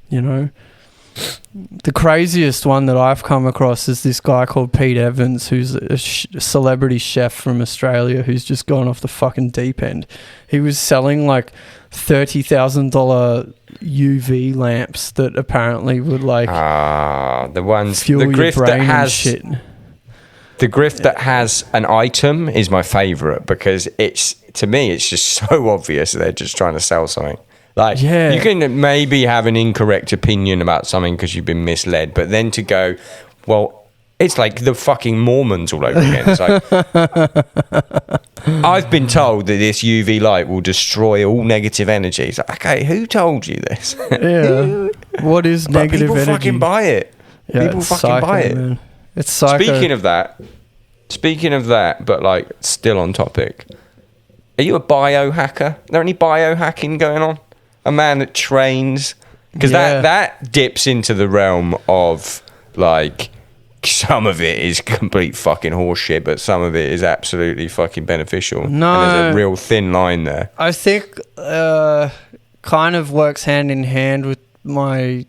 you know. The craziest one that I've come across is this guy called Pete Evans, who's a celebrity chef from Australia who's just gone off the fucking deep end. He was selling like $30,000 UV lamps that apparently would like the ones fuel the your grift brain that has shit. The grift that has an item is my favourite because to me it's just so obvious they're just trying to sell something. Like, you can maybe have an incorrect opinion about something because you've been misled, but then to go, well, it's like the fucking Mormons all over again. It's like, I've been told that this UV light will destroy all negative energy. It's like, okay, who told you this? Yeah. What is negative people energy? Fucking buy it. Yeah, people fucking buy it. Man. It's psycho. Speaking of that, but like still on topic, are you a biohacker? Are there any biohacking going on? A man that trains, because that dips into the realm of like some of it is complete fucking horseshit, but some of it is absolutely fucking beneficial. No, and there's a real thin line there. I think kind of works hand in hand with my.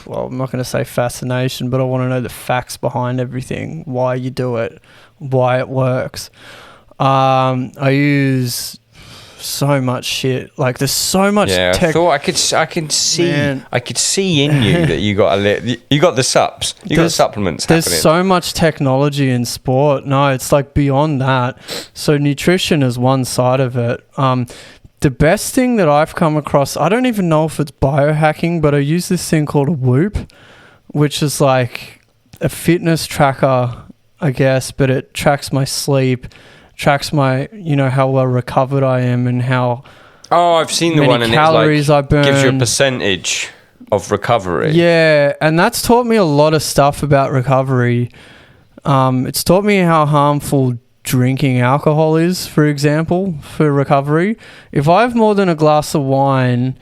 Well, I'm not going to say fascination, but I want to know the facts behind everything, why you do it, why it works. I use so much shit. Like, there's so much tech. I can see in you that you got the sups. You got supplements happening. There's so much technology in sport. No, it's like beyond that. So nutrition is one side of it. The best thing that I've come across, I don't even know if it's biohacking, but I use this thing called a Whoop, which is like a fitness tracker, I guess, but it tracks my sleep, tracks my, you know, how well recovered I am and how I've seen the one, and calories I burn. Gives you a percentage of recovery. Yeah, and that's taught me a lot of stuff about recovery. It's taught me how harmful drinking alcohol is, for example, for recovery. If I have more than a glass of wine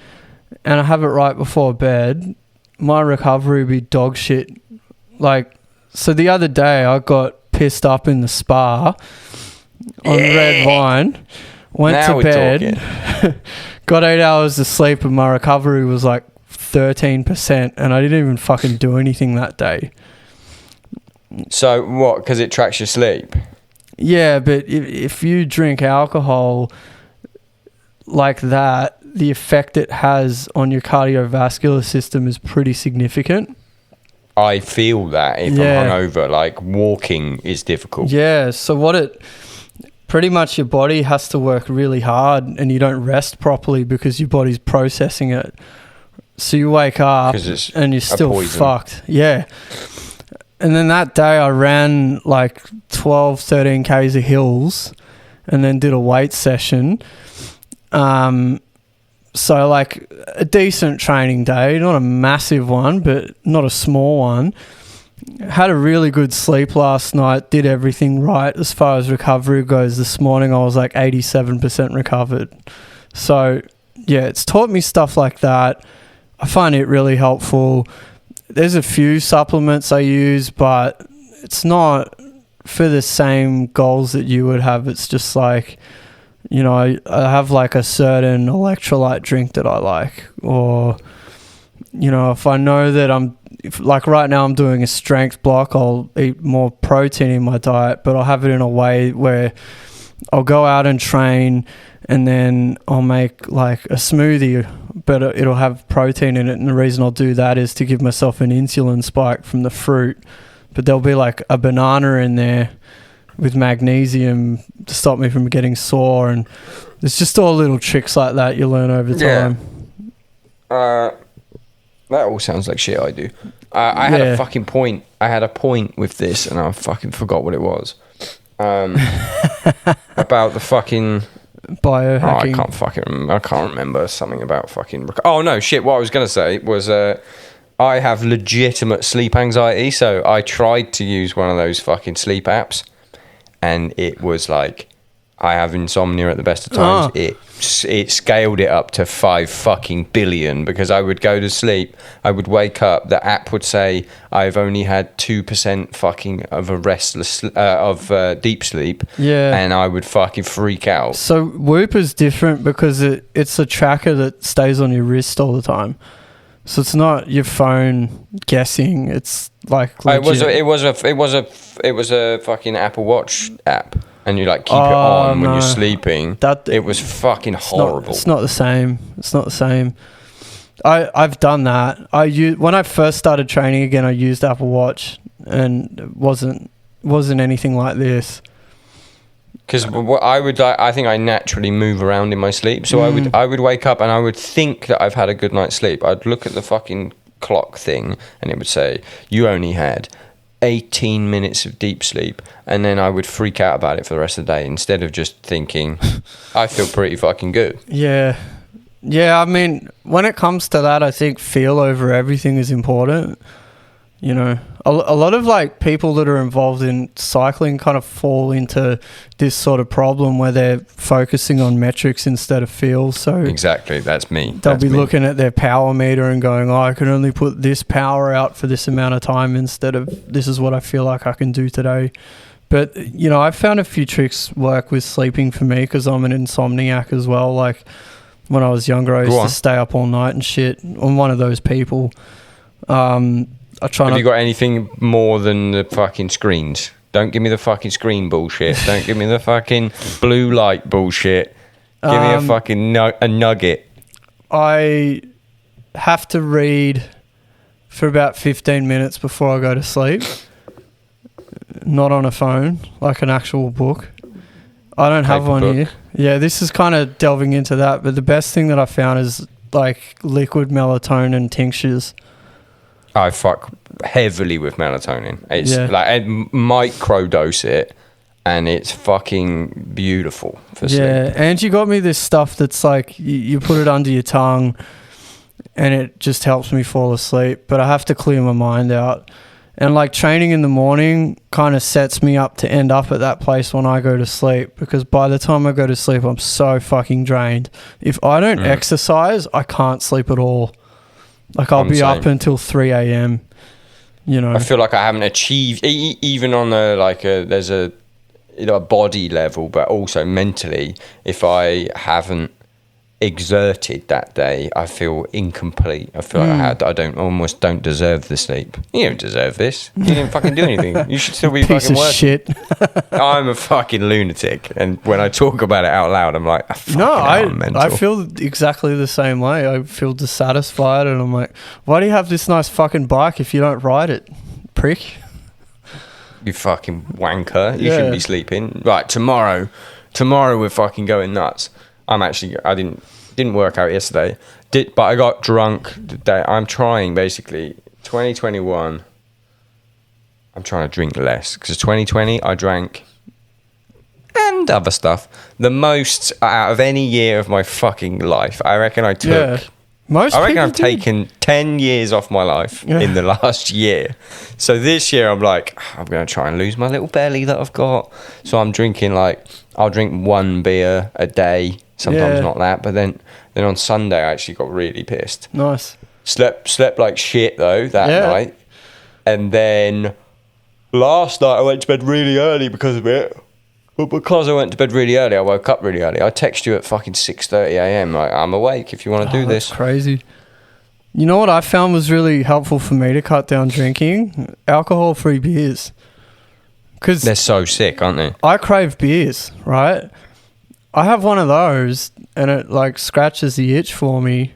and I have it right before bed, my recovery would be dog shit. Like, so the other day I got pissed up in the spa on red wine, went Now to bed, got 8 hours of sleep, and my recovery was like 13%, and I didn't even fucking do anything that day. So what? Because it tracks your sleep. Yeah, but if you drink alcohol like that, the effect it has on your cardiovascular system is pretty significant. I feel that if I'm hungover, like walking is difficult. Yeah, so pretty much your body has to work really hard, and you don't rest properly because your body's processing it. So you wake up and you're still fucked. Yeah. And then that day I ran like 12, 13 Ks of hills and then did a weight session. So like a decent training day, not a massive one, but not a small one. Had a really good sleep last night, did everything right as far as recovery goes. This morning I was like 87% recovered. So yeah, it's taught me stuff like that. I find it really helpful. There's a few supplements I use, but it's not for the same goals that you would have. It's just like, you know, I have like a certain electrolyte drink that I like, or, you know, if I know that like right now I'm doing a strength block, I'll eat more protein in my diet, but I'll have it in a way where I'll go out and train and then I'll make like a smoothie, but it'll have protein in it. And the reason I'll do that is to give myself an insulin spike from the fruit, but there'll be like a banana in there with magnesium to stop me from getting sore. And there's just all little tricks like that you learn over time. That all sounds like shit I do. I had a fucking point. I had a point with this and I fucking forgot what it was. About the fucking biohacking. I can't remember something about fucking. Oh no, shit! What I was gonna say was, I have legitimate sleep anxiety, so I tried to use one of those fucking sleep apps, and it was like, I have insomnia at the best of times. It scaled it up to 5 fucking billion, because I would go to sleep, I would wake up, the app would say I've only had 2% fucking of a restless deep sleep, and I would fucking freak out. So Whoop is different because it's a tracker that stays on your wrist all the time. So it's not your phone guessing. It's like legit. It was a fucking Apple Watch app. And you like keep it on when you're sleeping. It was fucking horrible. It's not the same. It's not the same. I've done that. When I first started training again, I used Apple Watch, and it wasn't anything like this. Because I think I naturally move around in my sleep. So I would wake up and I would think that I've had a good night's sleep. I'd look at the fucking clock thing and it would say you only had 18 minutes of deep sleep, and then I would freak out about it for the rest of the day instead of just thinking I feel pretty fucking good. Yeah, I mean, when it comes to that, I think feel over everything is important. You know, a lot of like people that are involved in cycling kind of fall into this sort of problem where they're focusing on metrics instead of feel. So exactly, that's me. They'll be looking at their power meter and going, I can only put this power out for this amount of time instead of this is what I feel like I can do today. But, you know, I've found a few tricks work with sleeping for me because I'm an insomniac as well. Like when I was younger, I used to stay up all night and shit. I'm one of those people. Have you got anything more than the fucking screens? Don't give me the fucking screen bullshit. Don't give me the fucking blue light bullshit. Give me a fucking a nugget. I have to read for about 15 minutes before I go to sleep. Not on a phone, like an actual book. I don't have one here. Yeah, this is kind of delving into that, but the best thing that I found is like liquid melatonin tinctures. I fuck heavily with melatonin. It's like I microdose it, and it's fucking beautiful for sleep. Yeah, and you got me this stuff that's like you put it under your tongue, and it just helps me fall asleep. But I have to clear my mind out, And like training in the morning kind of sets me up to end up at that place when I go to sleep, because by the time I go to sleep, I'm so fucking drained. If I don't exercise, I can't sleep at all. Like I'll be up until 3 a.m. You know, I feel like I haven't achieved even on there's a body level, but also mentally. If I haven't exerted that day, I feel incomplete. I feel like I almost don't deserve the sleep. You don't deserve this. You didn't fucking do anything. You should still be piece fucking of working. shit. I'm a fucking lunatic, and when I talk about it out loud, I'm like, I'm mental. I feel exactly the same way. I feel dissatisfied, and I'm like, why do you have this nice fucking bike if you don't ride it, prick? You fucking wanker. You shouldn't be sleeping. Right, tomorrow we're fucking going nuts. I didn't work out yesterday, but I got drunk the day. I'm trying, basically, 2021, I'm trying to drink less, because 2020 I drank and other stuff the most out of any year of my fucking life. I reckon I took I've taken 10 years off my life in the last year. So this year I'm like, I'm going to try and lose my little belly that I've got. So I'm drinking I'll drink 1 beer a day. Sometimes not that. But then on Sunday I actually got really pissed. Nice. Slept like shit though that night. And then last night I went to bed really early because of it. But because I went to bed really early, I woke up really early. I text you at fucking 6:30 a.m. Like, I'm awake if you want to do this. That's crazy. You know what I found was really helpful for me to cut down drinking? Alcohol-free beers. Because they're so sick, aren't they? I crave beers, right? I have one of those, and it like scratches the itch for me.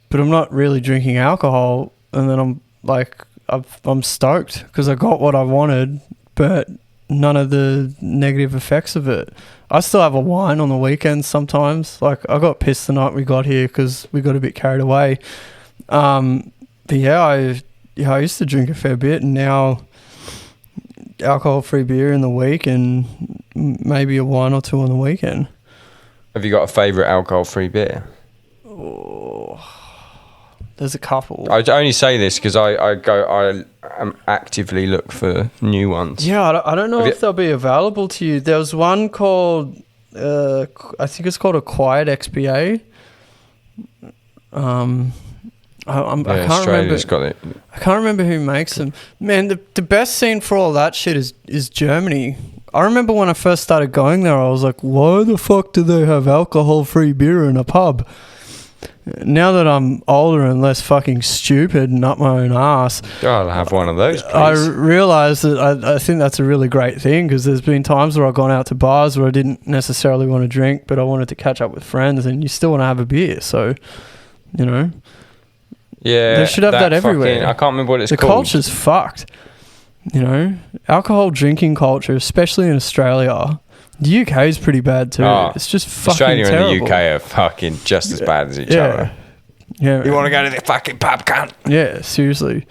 But I'm not really drinking alcohol, and then I'm like, I'm stoked because I got what I wanted, but none of the negative effects of it. I still have a wine on the weekends sometimes. Like, I got pissed the night we got here because we got a bit carried away. But yeah, I used to drink a fair bit, and now alcohol-free beer in the week and maybe a wine or two on the weekend. Have you got a favourite alcohol-free beer? Oh, there's a couple. I only say this because I actively look for new ones. Yeah, I don't know if they'll be available to you. There was one called, I think it's called a Quiet XBA. I can't remember. Got it. I can't remember who makes them. Man, the best scene for all that shit is Germany. I remember when I first started going there, I was like, why the fuck do they have alcohol-free beer in a pub? Now that I'm older and less fucking stupid and up my own ass, I'll have one of those, please. I realise that I think that's a really great thing, because there's been times where I've gone out to bars where I didn't necessarily want to drink, but I wanted to catch up with friends, and you still want to have a beer. So, you know, yeah, they should have that everywhere. I can't remember what it's called. The culture's fucked. You know, alcohol drinking culture, especially in Australia. The UK is pretty bad too. It's just fucking Australia terrible. and the UK are fucking just as bad as each other. Yeah. You want to go to the fucking pub, cunt? Yeah, seriously.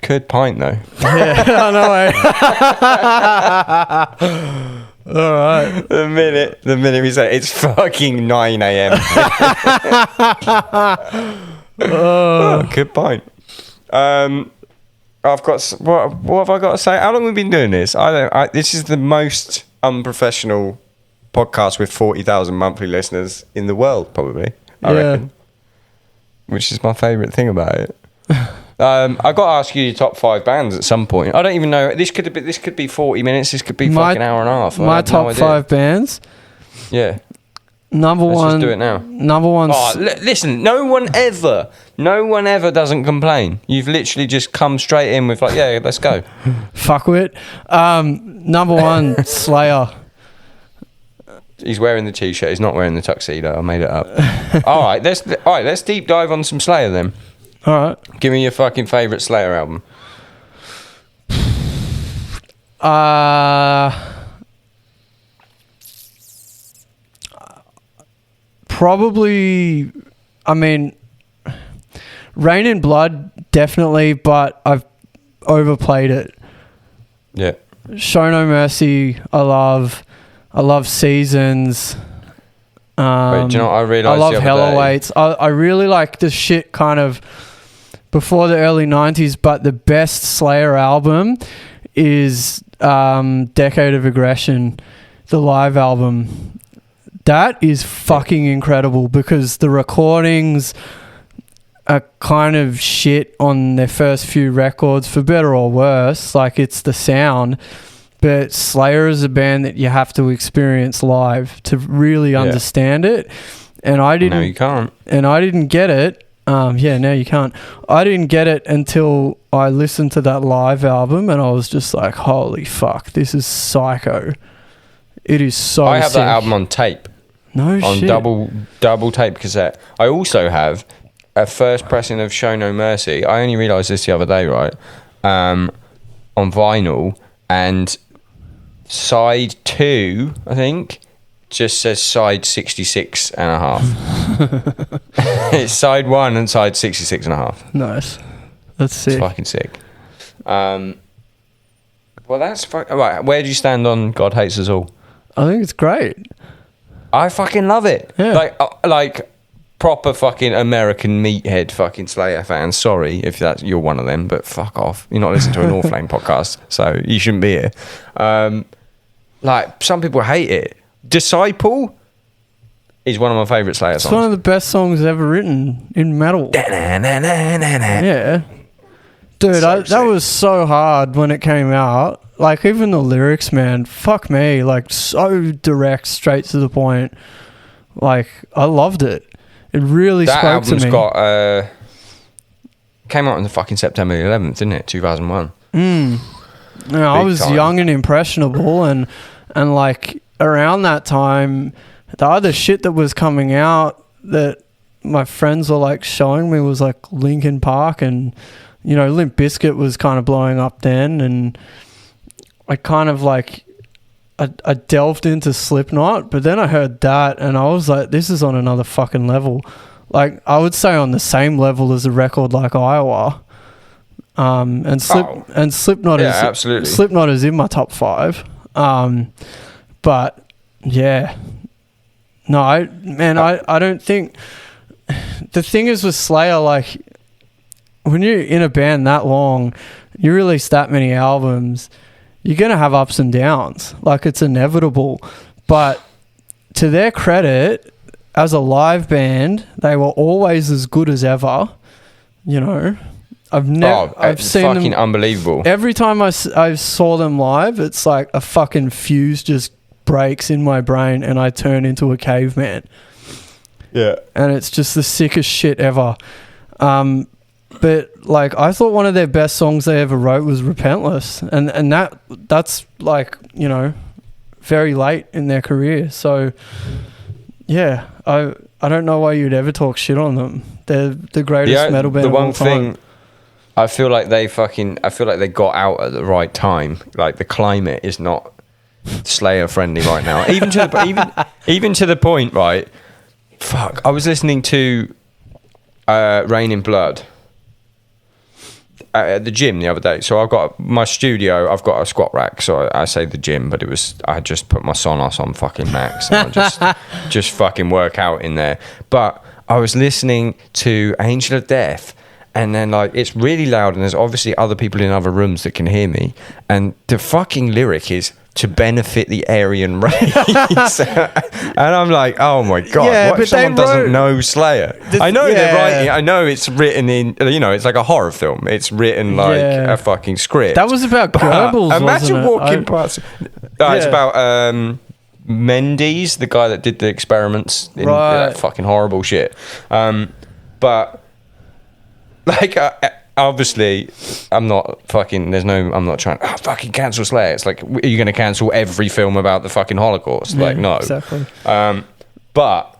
Good pint though. Yeah, I know. All right. The minute we say it's fucking 9 a.m. Good pint. I've got what have I got to say? How long have we been doing this? This is the most unprofessional podcast with 40,000 monthly listeners in the world, probably. I reckon. Which is my favourite thing about it. I got to ask you your top 5 bands at some point. I don't even know. This could be 40 minutes. This could be fucking hour and a half. My top 5 bands. Yeah. Number Let's one. just do it now. Number one. Listen, no one ever doesn't complain. You've literally just come straight in with like, yeah, let's go. Fuckwit. Number one, Slayer. He's wearing the t-shirt. He's not wearing the tuxedo. I made it up. All right, let's deep dive on some Slayer then. All right. Give me your fucking favourite Slayer album. Probably, I mean, Rain in Blood, definitely, but I've overplayed it. Yeah. Show No Mercy, I love Seasons. Wait, do you know what I realised? I love Hell Awaits. I really like the shit kind of before the early 90s, but the best Slayer album is Decade of Aggression, the live album. That is fucking incredible because the recordings are kind of shit on their first few records, for better or worse. Like, it's the sound. But Slayer is a band that you have to experience live to really understand it. And I didn't. No, you can't. And I didn't get it. No, you can't. I didn't get it until I listened to that live album, and I was just like, "Holy fuck, this is psycho!" It is so. I have sick. that album on tape. No shit. On double tape cassette. I also have a first pressing of Show No Mercy. I only realised this the other day, right? On vinyl, and side 2, I think, just says side 66 and a half. It's side 1 and side 66 and a half. Nice. That's sick. It's fucking sick. Well, that's right. Where do you stand on God Hates Us All? I think it's great. I fucking love it. Yeah. Like proper fucking American meathead fucking Slayer fans. Sorry if you're one of them, but fuck off. You're not listening to a Northlane podcast, so you shouldn't be here. Like, some people hate it. Disciple is one of my favourite Slayer songs. It's one of the best songs ever written in metal. Yeah. Dude, that was so hard when it came out. Like, even the lyrics, man, fuck me. Like, so direct, straight to the point. Like, I loved it. It really spoke to me. That album's came out on the fucking September 11th, didn't it? 2001. I was young and impressionable, and like, around that time, the other shit that was coming out that my friends were like showing me was like Linkin Park, and you know, Limp Bizkit was kind of blowing up then, and I kind of like I delved into Slipknot, but then I heard that and I was like, this is on another fucking level. Like, I would say on the same level as a record like Iowa. And Slipknot is absolutely. Slipknot is in my top 5. But yeah. No, I don't think the thing is with Slayer, like, when you're in a band that long, you release that many albums, you're going to have ups and downs. Like, it's inevitable. But to their credit, as a live band, they were always as good as ever. You know, I've seen fucking them, unbelievable. Every time I saw them live, it's like a fucking fuse just breaks in my brain and I turn into a caveman. Yeah. And it's just the sickest shit ever. But like, I thought one of their best songs they ever wrote was Repentless, and that's like, you know, very late in their career. So yeah, I don't know why you'd ever talk shit on them. They're the greatest metal band of all time. The one thing, I feel like they got out at the right time. Like, the climate is not Slayer friendly right now. even to the point, right? Fuck, I was listening to Rain in Blood at the gym the other day. So I've got my studio, I've got a squat rack, so I say the gym, but I had just put my Sonos on fucking max and I just fucking work out in there. But I was listening to Angel of Death, and then like, it's really loud and there's obviously other people in other rooms that can hear me, and the fucking lyric is to benefit the Aryan race. And I'm like, oh my God, what if someone doesn't know Slayer? I know they're writing, I know it's written in, you know, it's like a horror film. It's written like a fucking script. That was about Goebbels, imagine walking past. It's about Mendes, the guy that did the experiments in that fucking horrible shit. But like, obviously, I'm not trying to fucking cancel Slayer. It's like, are you going to cancel every film about the fucking Holocaust? Like, no. Exactly. But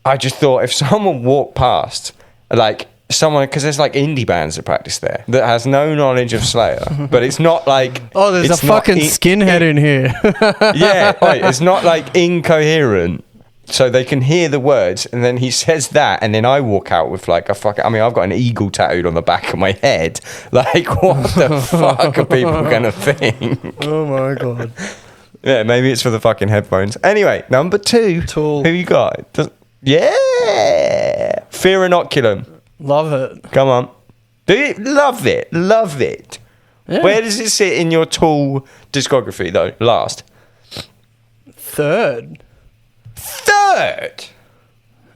I just thought, if someone walked past, like, because there's like indie bands that practice there that has no knowledge of Slayer, but it's not like, oh, there's a fucking skinhead in here. Yeah, right. It's not like incoherent. So they can hear the words, and then he says that, and then I walk out with like I've got an eagle tattooed on the back of my head. Like, what the fuck are people gonna think? Oh my God. Yeah, maybe it's for the fucking headphones. Anyway, number 2. Tool. Who you got? Yeah! Fear Inoculum. Love it. Come on. Do you? Love it. Love it. Yeah. Where does it sit in your Tool discography, though? Last? Third.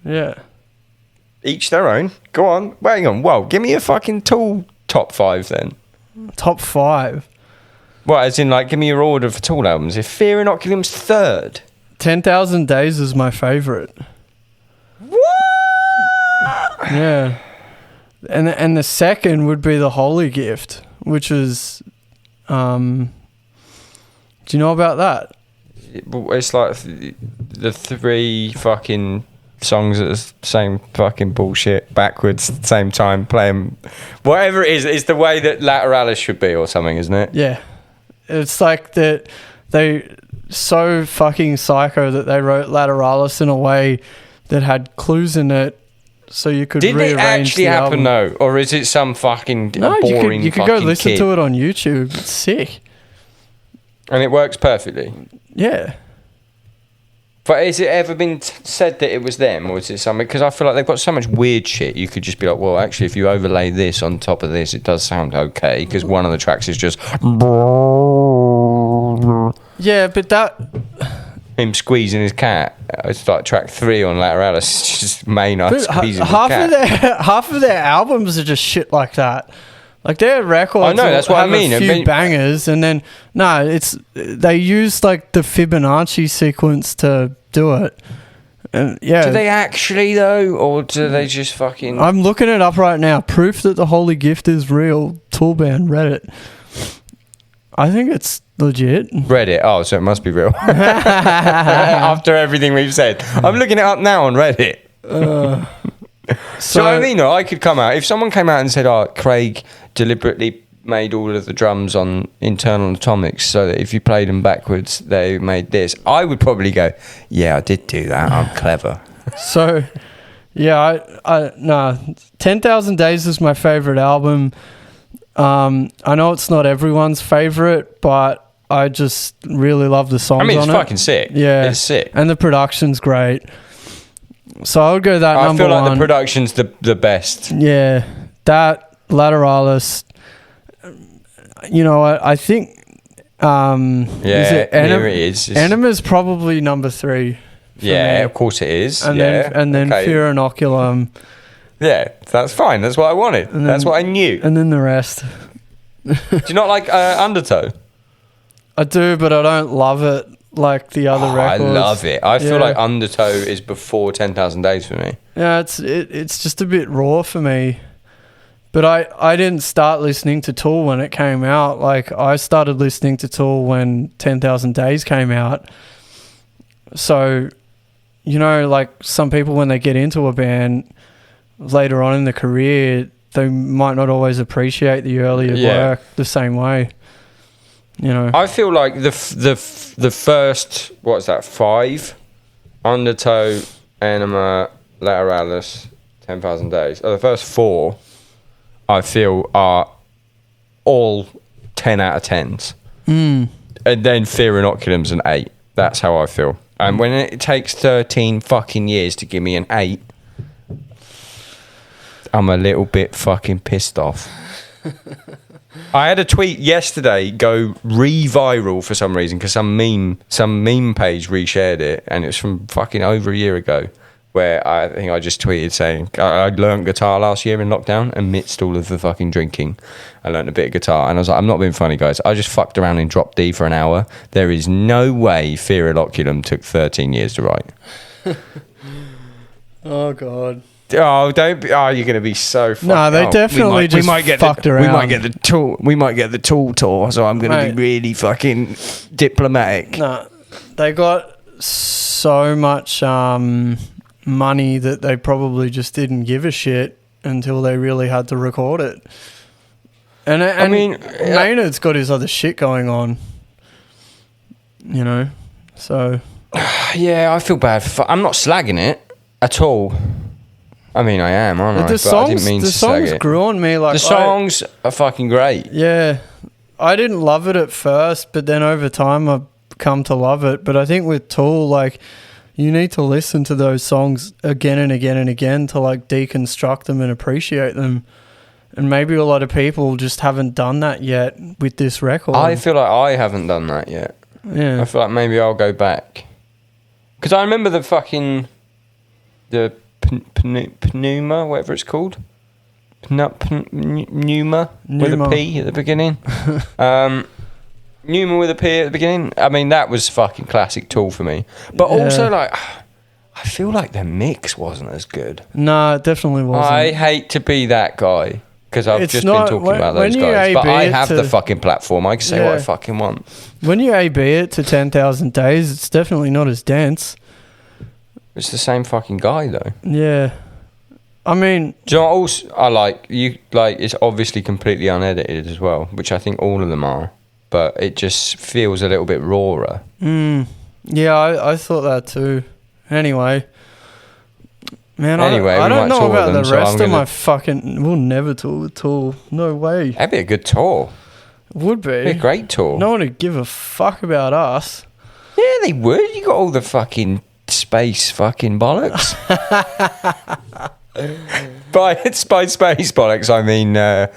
Yeah. Each their own. Go on. Hang on. Whoa, give me a fucking Tool top 5 then. Top 5. Well, as in, like, give me your order for Tool albums. If Fear Inoculum's third. 10,000 Days is my favourite. What? Yeah. And the second would be The Holy Gift, which is... do you know about that? It's like the 3 fucking songs at the same fucking bullshit, backwards, same time, playing... Whatever it is, it's the way that Lateralis should be or something, isn't it? Yeah. It's like that they... so fucking psycho that they wrote Lateralis in a way that had clues in it so you could Did rearrange it actually the happen album. though? Or is it some fucking No, boring you could fucking go listen kid? to it on YouTube. It's sick. And it works perfectly. Yeah. But has it ever been said that it was them, or is it something? Because I feel like they've got so much weird shit. You could just be like, well, actually, if you overlay this on top of this, it does sound okay. Because one of the tracks is just Yeah, but that... him squeezing his cat. It's like track 3 on Lateralis. It's just Maynard squeezing his cat. half of their albums are just shit like that. Like their records, I know, that's what I mean. A few bangers, and then they use like the Fibonacci sequence to do it. And yeah, Do they actually though, or do they just fucking? I'm looking it up right now. Proof that the Holy Gift is real. Toolband Reddit. I think it's legit. Reddit. Oh, so it must be real. After everything we've said, I'm looking it up now on Reddit. So I mean, I could come out if someone came out and said, "Oh, Craig deliberately made all of the drums on Internal Atomics so that if you played them backwards, they made this." I would probably go, "Yeah, I did do that. I'm clever." So, yeah, I 10,000 Days is my favorite album. I know it's not everyone's favorite, but I just really love the songs. I mean, it's on it. fucking sick. Yeah, it's sick, and the production's great. So I would go that number one. I feel like the production's the best. Yeah, that Lateralis. You know, I think. Here it is. Enema's probably number 3. Yeah, me. of course it is. And then okay. Fear Inoculum. Yeah, that's fine. That's what I wanted. That's what I knew. And then the rest. Do you not like Undertow? I do, but I don't love it like the other records. I love it. I feel like Undertow is before 10,000 Days for me. Yeah, it's just a bit raw for me. But I didn't start listening to Tool when it came out. Like, I started listening to Tool when 10,000 Days came out. So, you know, like some people when they get into a band later on in the career, they might not always appreciate the earlier work the same way. You know, I feel like the first, what's that, 5? Undertow, Enema, Lateralis, 10,000 Days. The first 4, I feel, are all 10 out of 10s. And then Fear Inoculum's an 8. That's how I feel. And when it takes 13 fucking years to give me an 8, I'm a little bit fucking pissed off. I had a tweet yesterday go re-viral for some reason because some meme page reshared it, and it was from fucking over a year ago, where I think I just tweeted saying I learned guitar last year in lockdown amidst all of the fucking drinking. I learned a bit of guitar, and I was like, I'm not being funny, guys. I just fucked around in Drop D for an hour. There is no way Fear Inoculum took 13 years to write. Oh God. Oh, don't be! Oh, you're going to be so fucked. No, they definitely just fucked around. We might get the tool. We might get the Tool tour. So I'm going to be really fucking diplomatic. No, they got so much money that they probably just didn't give a shit until they really had to record it. And I mean, Maynard's got his other shit going on. You know, so yeah, I feel bad. I'm not slagging it at all. I mean, I am, aren't I? But I didn't mean to slag it. The songs grew on me. Like the songs are fucking great. Yeah. I didn't love it at first, but then over time I've come to love it. But I think with Tool, like, you need to listen to those songs again and again and again to, like, deconstruct them and appreciate them. And maybe a lot of people just haven't done that yet with this record. I feel like I haven't done that yet. Yeah. I feel like maybe I'll go back. Because I remember the pneuma, whatever it's called. Pneuma with a P at the beginning. Pneuma with a P at the beginning. I mean, that was fucking classic Tool for me. But also, like, I feel like the mix wasn't as good. No, it definitely wasn't. I hate to be that guy. Because I've It's just not- been talking when- about when those you guys. But AB I it have to- the fucking platform. I can say what I Yeah. fucking want. When you AB it to 10,000 days, it's definitely not as dense. It's the same fucking guy, though. Yeah. I mean, Do you know what else I like? It's obviously completely unedited as well, which I think all of them are. But it just feels a little bit rawer. yeah, I thought that too. Anyway. Man, Anyway, I we don't might know tour with about them, the so rest I'm of gonna- my fucking... We'll never tour with Tool. No way. That'd be a good tour. Would be. It'd be a great tour. No one would give a fuck about us. Yeah, they would. You got all the fucking space fucking bollocks. by space bollocks, I mean, the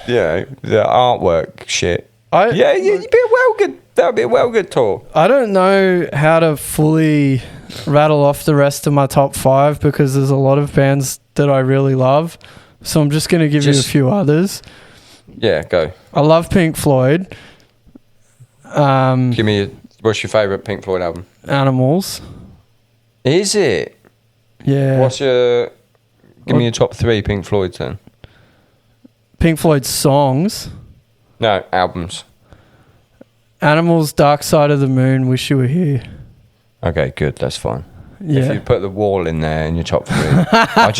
artwork shit. Yeah, you'd be a well good. That would be a well good tour. I don't know how to fully rattle off the rest of my top 5 because there's a lot of bands that I really love. So I'm just going to give you a few others. Yeah, go. I love Pink Floyd. Give me what's your favourite Pink Floyd album? Animals. Is it? Yeah. What's your... Give me your top 3 Pink Floyds then. Pink Floyd songs. No, albums. Animals, Dark Side of the Moon, Wish You Were Here. Okay, good. That's fine. Yeah. If you put The Wall in there in your top 3, I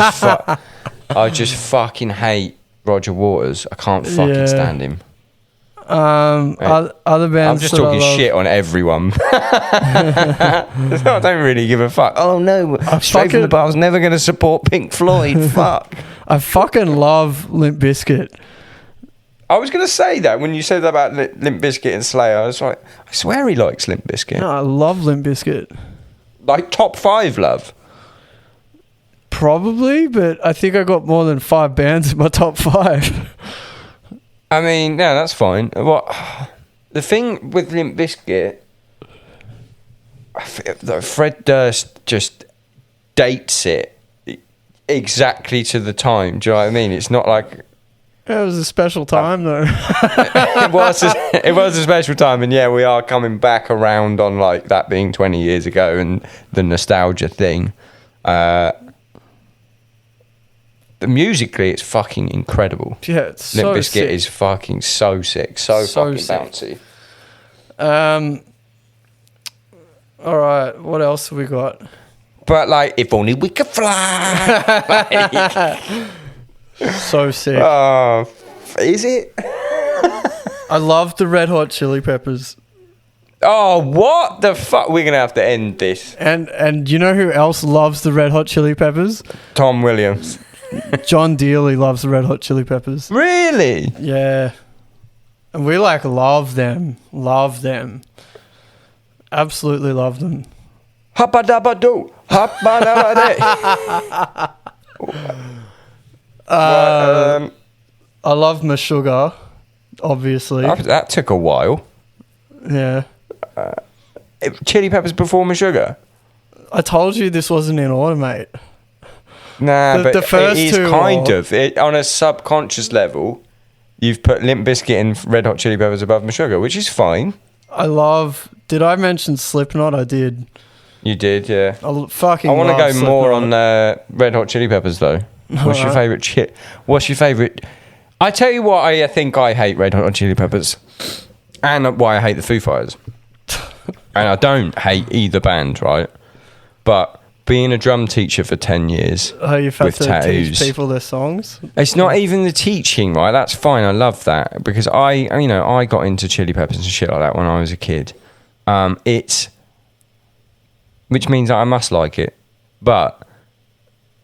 just fucking hate Roger Waters. I can't fucking stand him. Other bands. I'm just talking shit on everyone. I don't really give a fuck. Oh no, Straight from the Bar was never going to support Pink Floyd. Fuck. I fucking love Limp Bizkit. I was going to say that when you said that about Limp Bizkit and Slayer. I was like, I swear he likes Limp Bizkit. No, I love Limp Bizkit. Like top 5 love. Probably, but I think I got more than 5 bands in my top 5. I mean, yeah, that's fine. What the thing with Limp Bizkit, Fred Durst just dates it exactly to the time. Do you know what I mean? It's not like It was a special time, though. it was a special time, and yeah, we are coming back around on like that being 20 years ago and the nostalgia thing. But musically, it's fucking incredible. Yeah, it's Limp so Bizkit sick. is fucking so sick, so fucking sick. bouncy. All right, what else have we got? But like, if only we could fly. So sick. Is it? I love the Red Hot Chili Peppers. Oh, what the fuck? We're gonna have to end this. And you know who else loves the Red Hot Chili Peppers? Tom Williams. John Dealey loves the Red Hot Chili Peppers. Really? Yeah. And we like love them. Love them. Absolutely love them. Hoppa-dabba-doo. Hoppa-dabba-day. I love Meshuggah, obviously. That took a while. Yeah. Chili Peppers before Meshuggah? I told you this wasn't in order, mate. Nah, but the first it is two kind are- of. On a subconscious level, you've put Limp Bizkit and Red Hot Chili Peppers above Meshuggah, which is fine. I love... Did I mention Slipknot? I did. You did, yeah. I fucking I want to love go more Slipknot. on Red Hot Chili Peppers, though. What's your Alright. favourite What's your favourite... I tell you what I think I hate Red Hot Chili Peppers. And why I hate the Foo Fighters. And I don't hate either band, right? But being a drum teacher for 10 years Oh, you've had with to tattoos. teach people their songs? It's not even the teaching, right? That's fine. I love that because I got into Chili Peppers and shit like that when I was a kid. Which means that I must like it,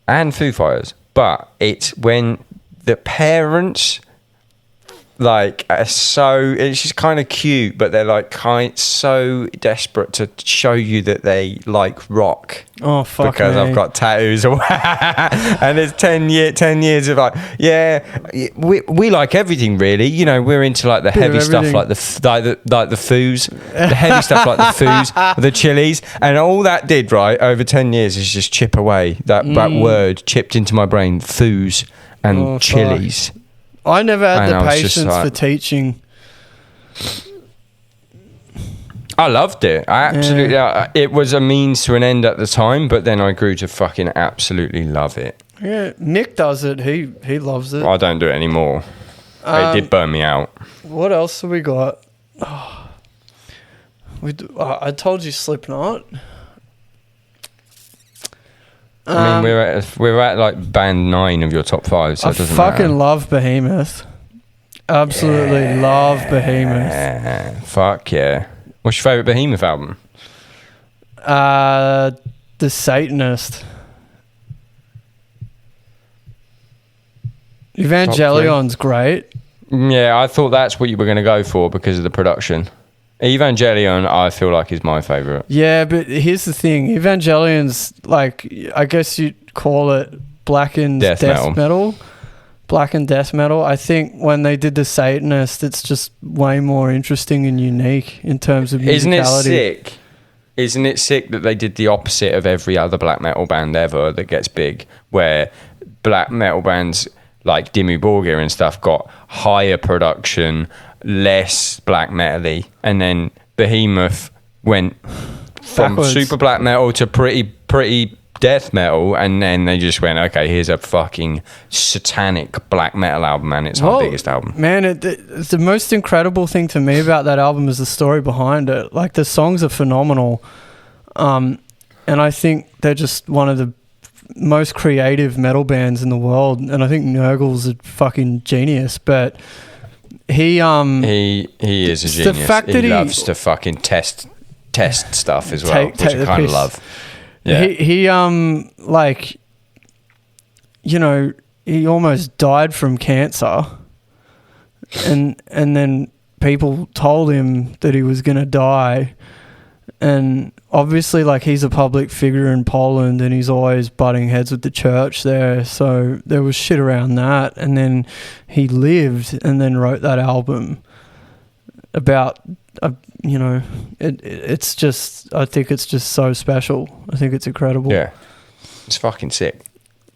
and Foo Fighters. But it's when the parents like so it's just kind of cute, but they're like so desperate to show you that they like rock. Oh fuck! Because me. I've got tattoos, and there's 10 years of like, yeah, we like everything really. You know, we're into like the heavy stuff, like the foos, the heavy stuff like the foos, the chilies, and all that did right over 10 years is just chip away that word chipped into my brain, foos and chilies. I never had And the I was just patience like- for teaching. I loved it. I absolutely. It was a means to an end at the time, but then I grew to fucking absolutely love it. Yeah, Nick does it. He loves it. I don't do it anymore. It did burn me out. What else have we got? I told you Slipknot. I mean, we're at like band 9 of your top 5, so it doesn't matter. I fucking love Behemoth. Absolutely love Behemoth. Fuck yeah. What's your favourite Behemoth album? The Satanist. Evangelion's great. Yeah, I thought that's what you were going to go for because of the production. Evangelion, I feel like, is my favourite. Yeah, but here's the thing. Evangelion's like, I guess you'd call it blackened death metal. Blackened death metal. I think when they did the Satanist, it's just way more interesting and unique in terms of musicality. Isn't it sick that they did the opposite of every other black metal band ever that gets big, where black metal bands like Dimmu Borgir and stuff got higher production, less black metal-y, and then Behemoth went from super black metal to pretty death metal, and then they just went, okay, here's a fucking satanic black metal album, and it's our biggest album. Man, it's the most incredible thing to me about that album is the story behind it. Like, the songs are phenomenal, and I think they're just one of the most creative metal bands in the world, and I think Nurgle's a fucking genius, but he is a genius. The fact that he loves to fucking test stuff as well, which I kind of love. Yeah. He like, you know, he almost died from cancer, and then people told him that he was gonna die, and obviously, like, he's a public figure in Poland, and he's always butting heads with the church there, so there was shit around that, and then he lived and then wrote that album about you know, it's just, I think it's just so special. I think it's incredible. Yeah, it's fucking sick.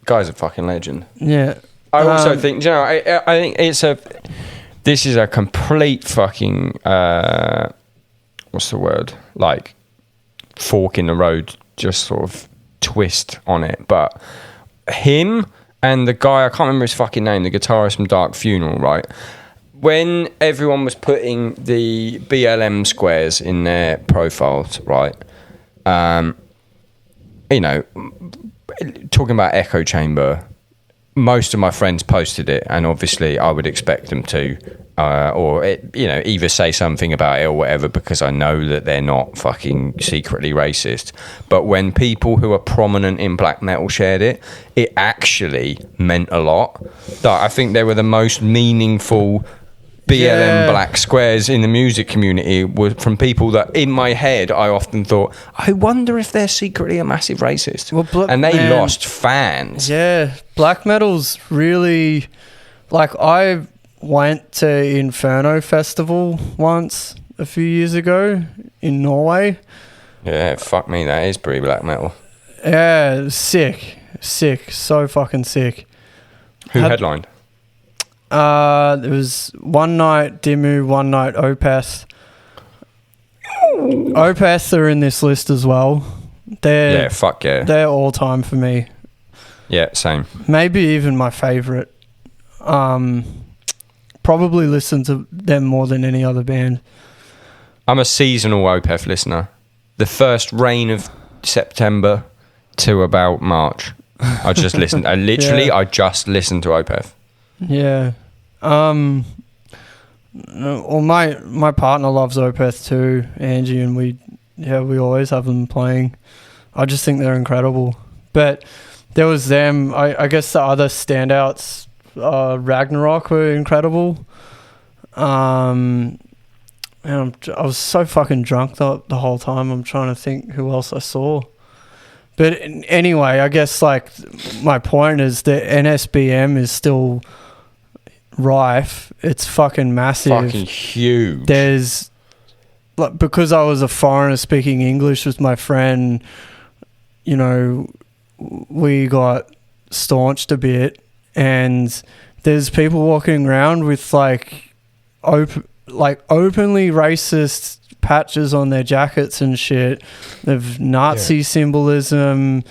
Guy's a fucking legend. Yeah. I also think, you know, I think this is a complete fucking what's the word, like, fork in the road, just sort of twist on it. But him and the guy, I can't remember his fucking name, the guitarist from Dark Funeral, right? When everyone was putting the BLM squares in their profiles, right? You know, talking about Echo Chamber, most of my friends posted it, and obviously I would expect them to, either say something about it or whatever, because I know that they're not fucking secretly racist. But when people who are prominent in black metal shared it, it actually meant a lot. Like, I think they were the most meaningful BLM black squares in the music community were from people that, in my head, I often thought, I wonder if they're secretly a massive racist. And they lost fans. Yeah, black metal's really, like, I went to Inferno Festival once a few years ago in Norway. Yeah, fuck me, that is pretty black metal. Yeah, it was sick, so fucking sick. Who headlined? There was one night Dimmu, one night Opeth. Opeth are in this list as well. Fuck yeah. They're all time for me. Yeah, same. Maybe even my favourite. Probably listen to them more than any other band. I'm a seasonal Opeth listener. The first rain of September to about March, I just listened. I just listened to Opeth. Yeah. Well, my partner loves Opeth too, Angie, and we always have them playing. I just think they're incredible. But there was them. I guess the other standouts, Ragnarok, were incredible. And I was so fucking drunk the whole time. I'm trying to think who else I saw. But anyway, I guess like my point is that NSBM is still rife. It's fucking massive. Fucking huge. There's like, because I was a foreigner speaking English with my friend, you know, we got staunched a bit, and there's people walking around with like openly racist patches on their jackets and shit. They've Nazi symbolism,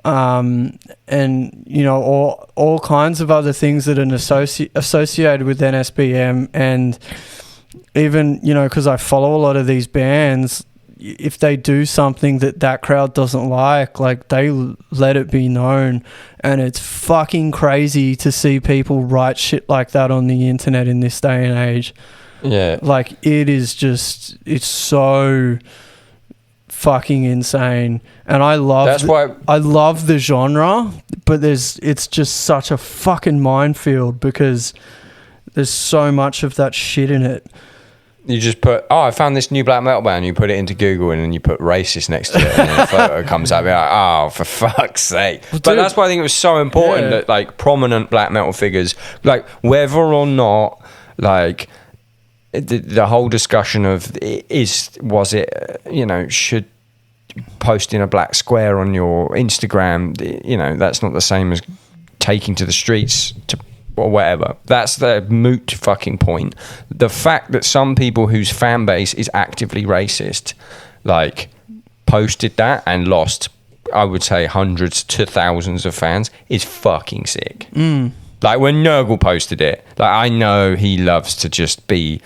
and you know, all kinds of other things that are associated with NSBM. And even, you know, because I follow a lot of these bands, if they do something that crowd doesn't like they let it be known. And it's fucking crazy to see people write shit like that on the internet in this day and age. Yeah. Like, it is just, it's so fucking insane. And I love I love the genre, but it's just such a fucking minefield because there's so much of that shit in it. You just put, I found this new black metal band. You put it into Google and then you put racist next to it, and then a photo comes up. You're like, oh, for fuck's sake! Well, but that's why I think it was so important that like prominent black metal figures, like whether or not like the whole discussion of was it you know, should posting a black square on your Instagram, you know, that's not the same as taking to the streets to. Or whatever. That's the moot fucking point. The fact that some people whose fan base is actively racist, like, posted that and lost, I would say, hundreds to thousands of fans is fucking sick. Like, when Nurgle posted it, like, I know he loves to just be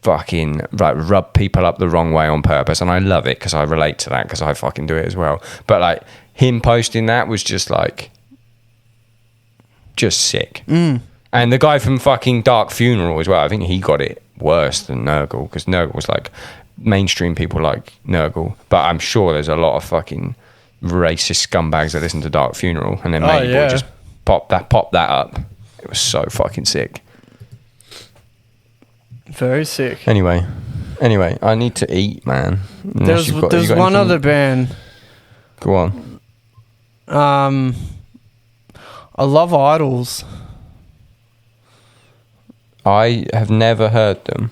fucking, like, rub people up the wrong way on purpose, and I love it because I relate to that because I fucking do it as well. But, like, him posting that was just, like, just sick. And the guy from fucking Dark Funeral as well, I think he got it worse than Nurgle, because Nurgle was like, mainstream people like Nurgle, but I'm sure there's a lot of fucking racist scumbags that listen to Dark Funeral, and then maybe just pop that up. It was so fucking sick. Very sick. Anyway, I need to eat, man. There's one other band. Go on. I love Idols. I have never heard them,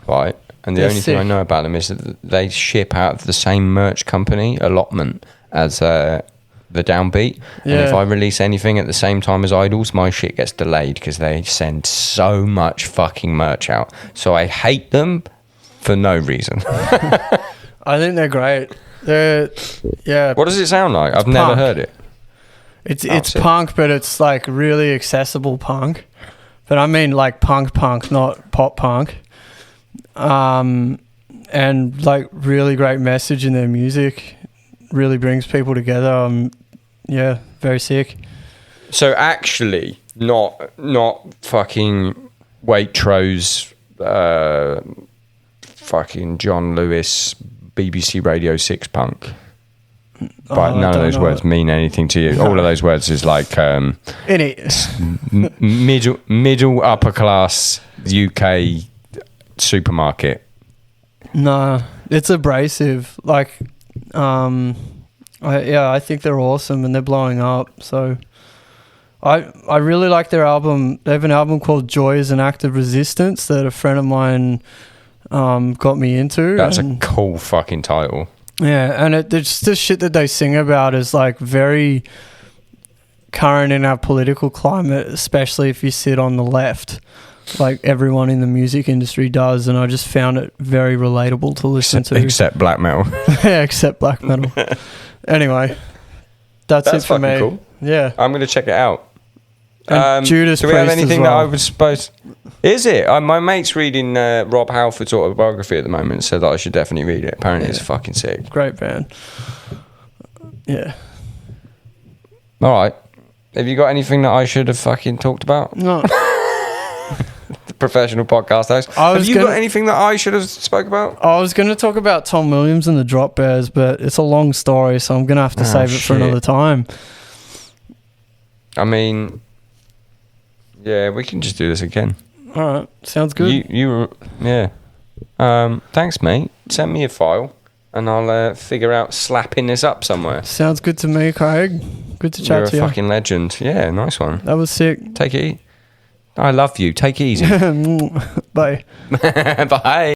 right? And the They're only thing I know about them is that they ship out of the same merch company allotment as the Downbeat. And if I release anything at the same time as Idols, my shit gets delayed because they send so much fucking merch out. So I hate them for no reason. I think they're great. What does it sound like? I've never heard it. It's punk, but it's like really accessible punk. But I mean like punk, not pop punk. And like really great message in their music. Really brings people together. Very sick. So actually, not fucking Waitrose, fucking John Lewis, BBC Radio 6 punk. But none of those words mean anything to you. No. All of those words is like middle upper class UK supermarket. No, it's abrasive. Like, I think they're awesome and they're blowing up. So, I really like their album. They have an album called "Joy is an Act of Resistance" that a friend of mine got me into. That's a cool fucking title. Yeah, and it's the shit that they sing about is like very current in our political climate, especially if you sit on the left, like everyone in the music industry does. And I just found it very relatable to listen to. Except black metal. Yeah, except black metal. Anyway, that's it for me. Cool. Yeah, I'm going to check it out. Judas do we have Priest anything as well. that I was supposed? Is it? My mate's reading Rob Halford's autobiography at the moment. Said that I should definitely read it. Apparently, it's fucking sick. Great band. Yeah. All right. Have you got anything that I should have fucking talked about? No. The professional podcast host. Have you got anything that I should have spoke about? I was going to talk about Tom Williams and the Drop Bears, but it's a long story, so I'm going to have to save it for another time. I mean, yeah, we can just do this again. All right. Sounds good. You were, yeah. Thanks, mate. Send me a file, and I'll figure out slapping this up somewhere. Sounds good to me, Craig. Good to chat to you. You're a fucking legend. Yeah, nice one. That was sick. Take it. I love you. Take it easy. Bye. Bye.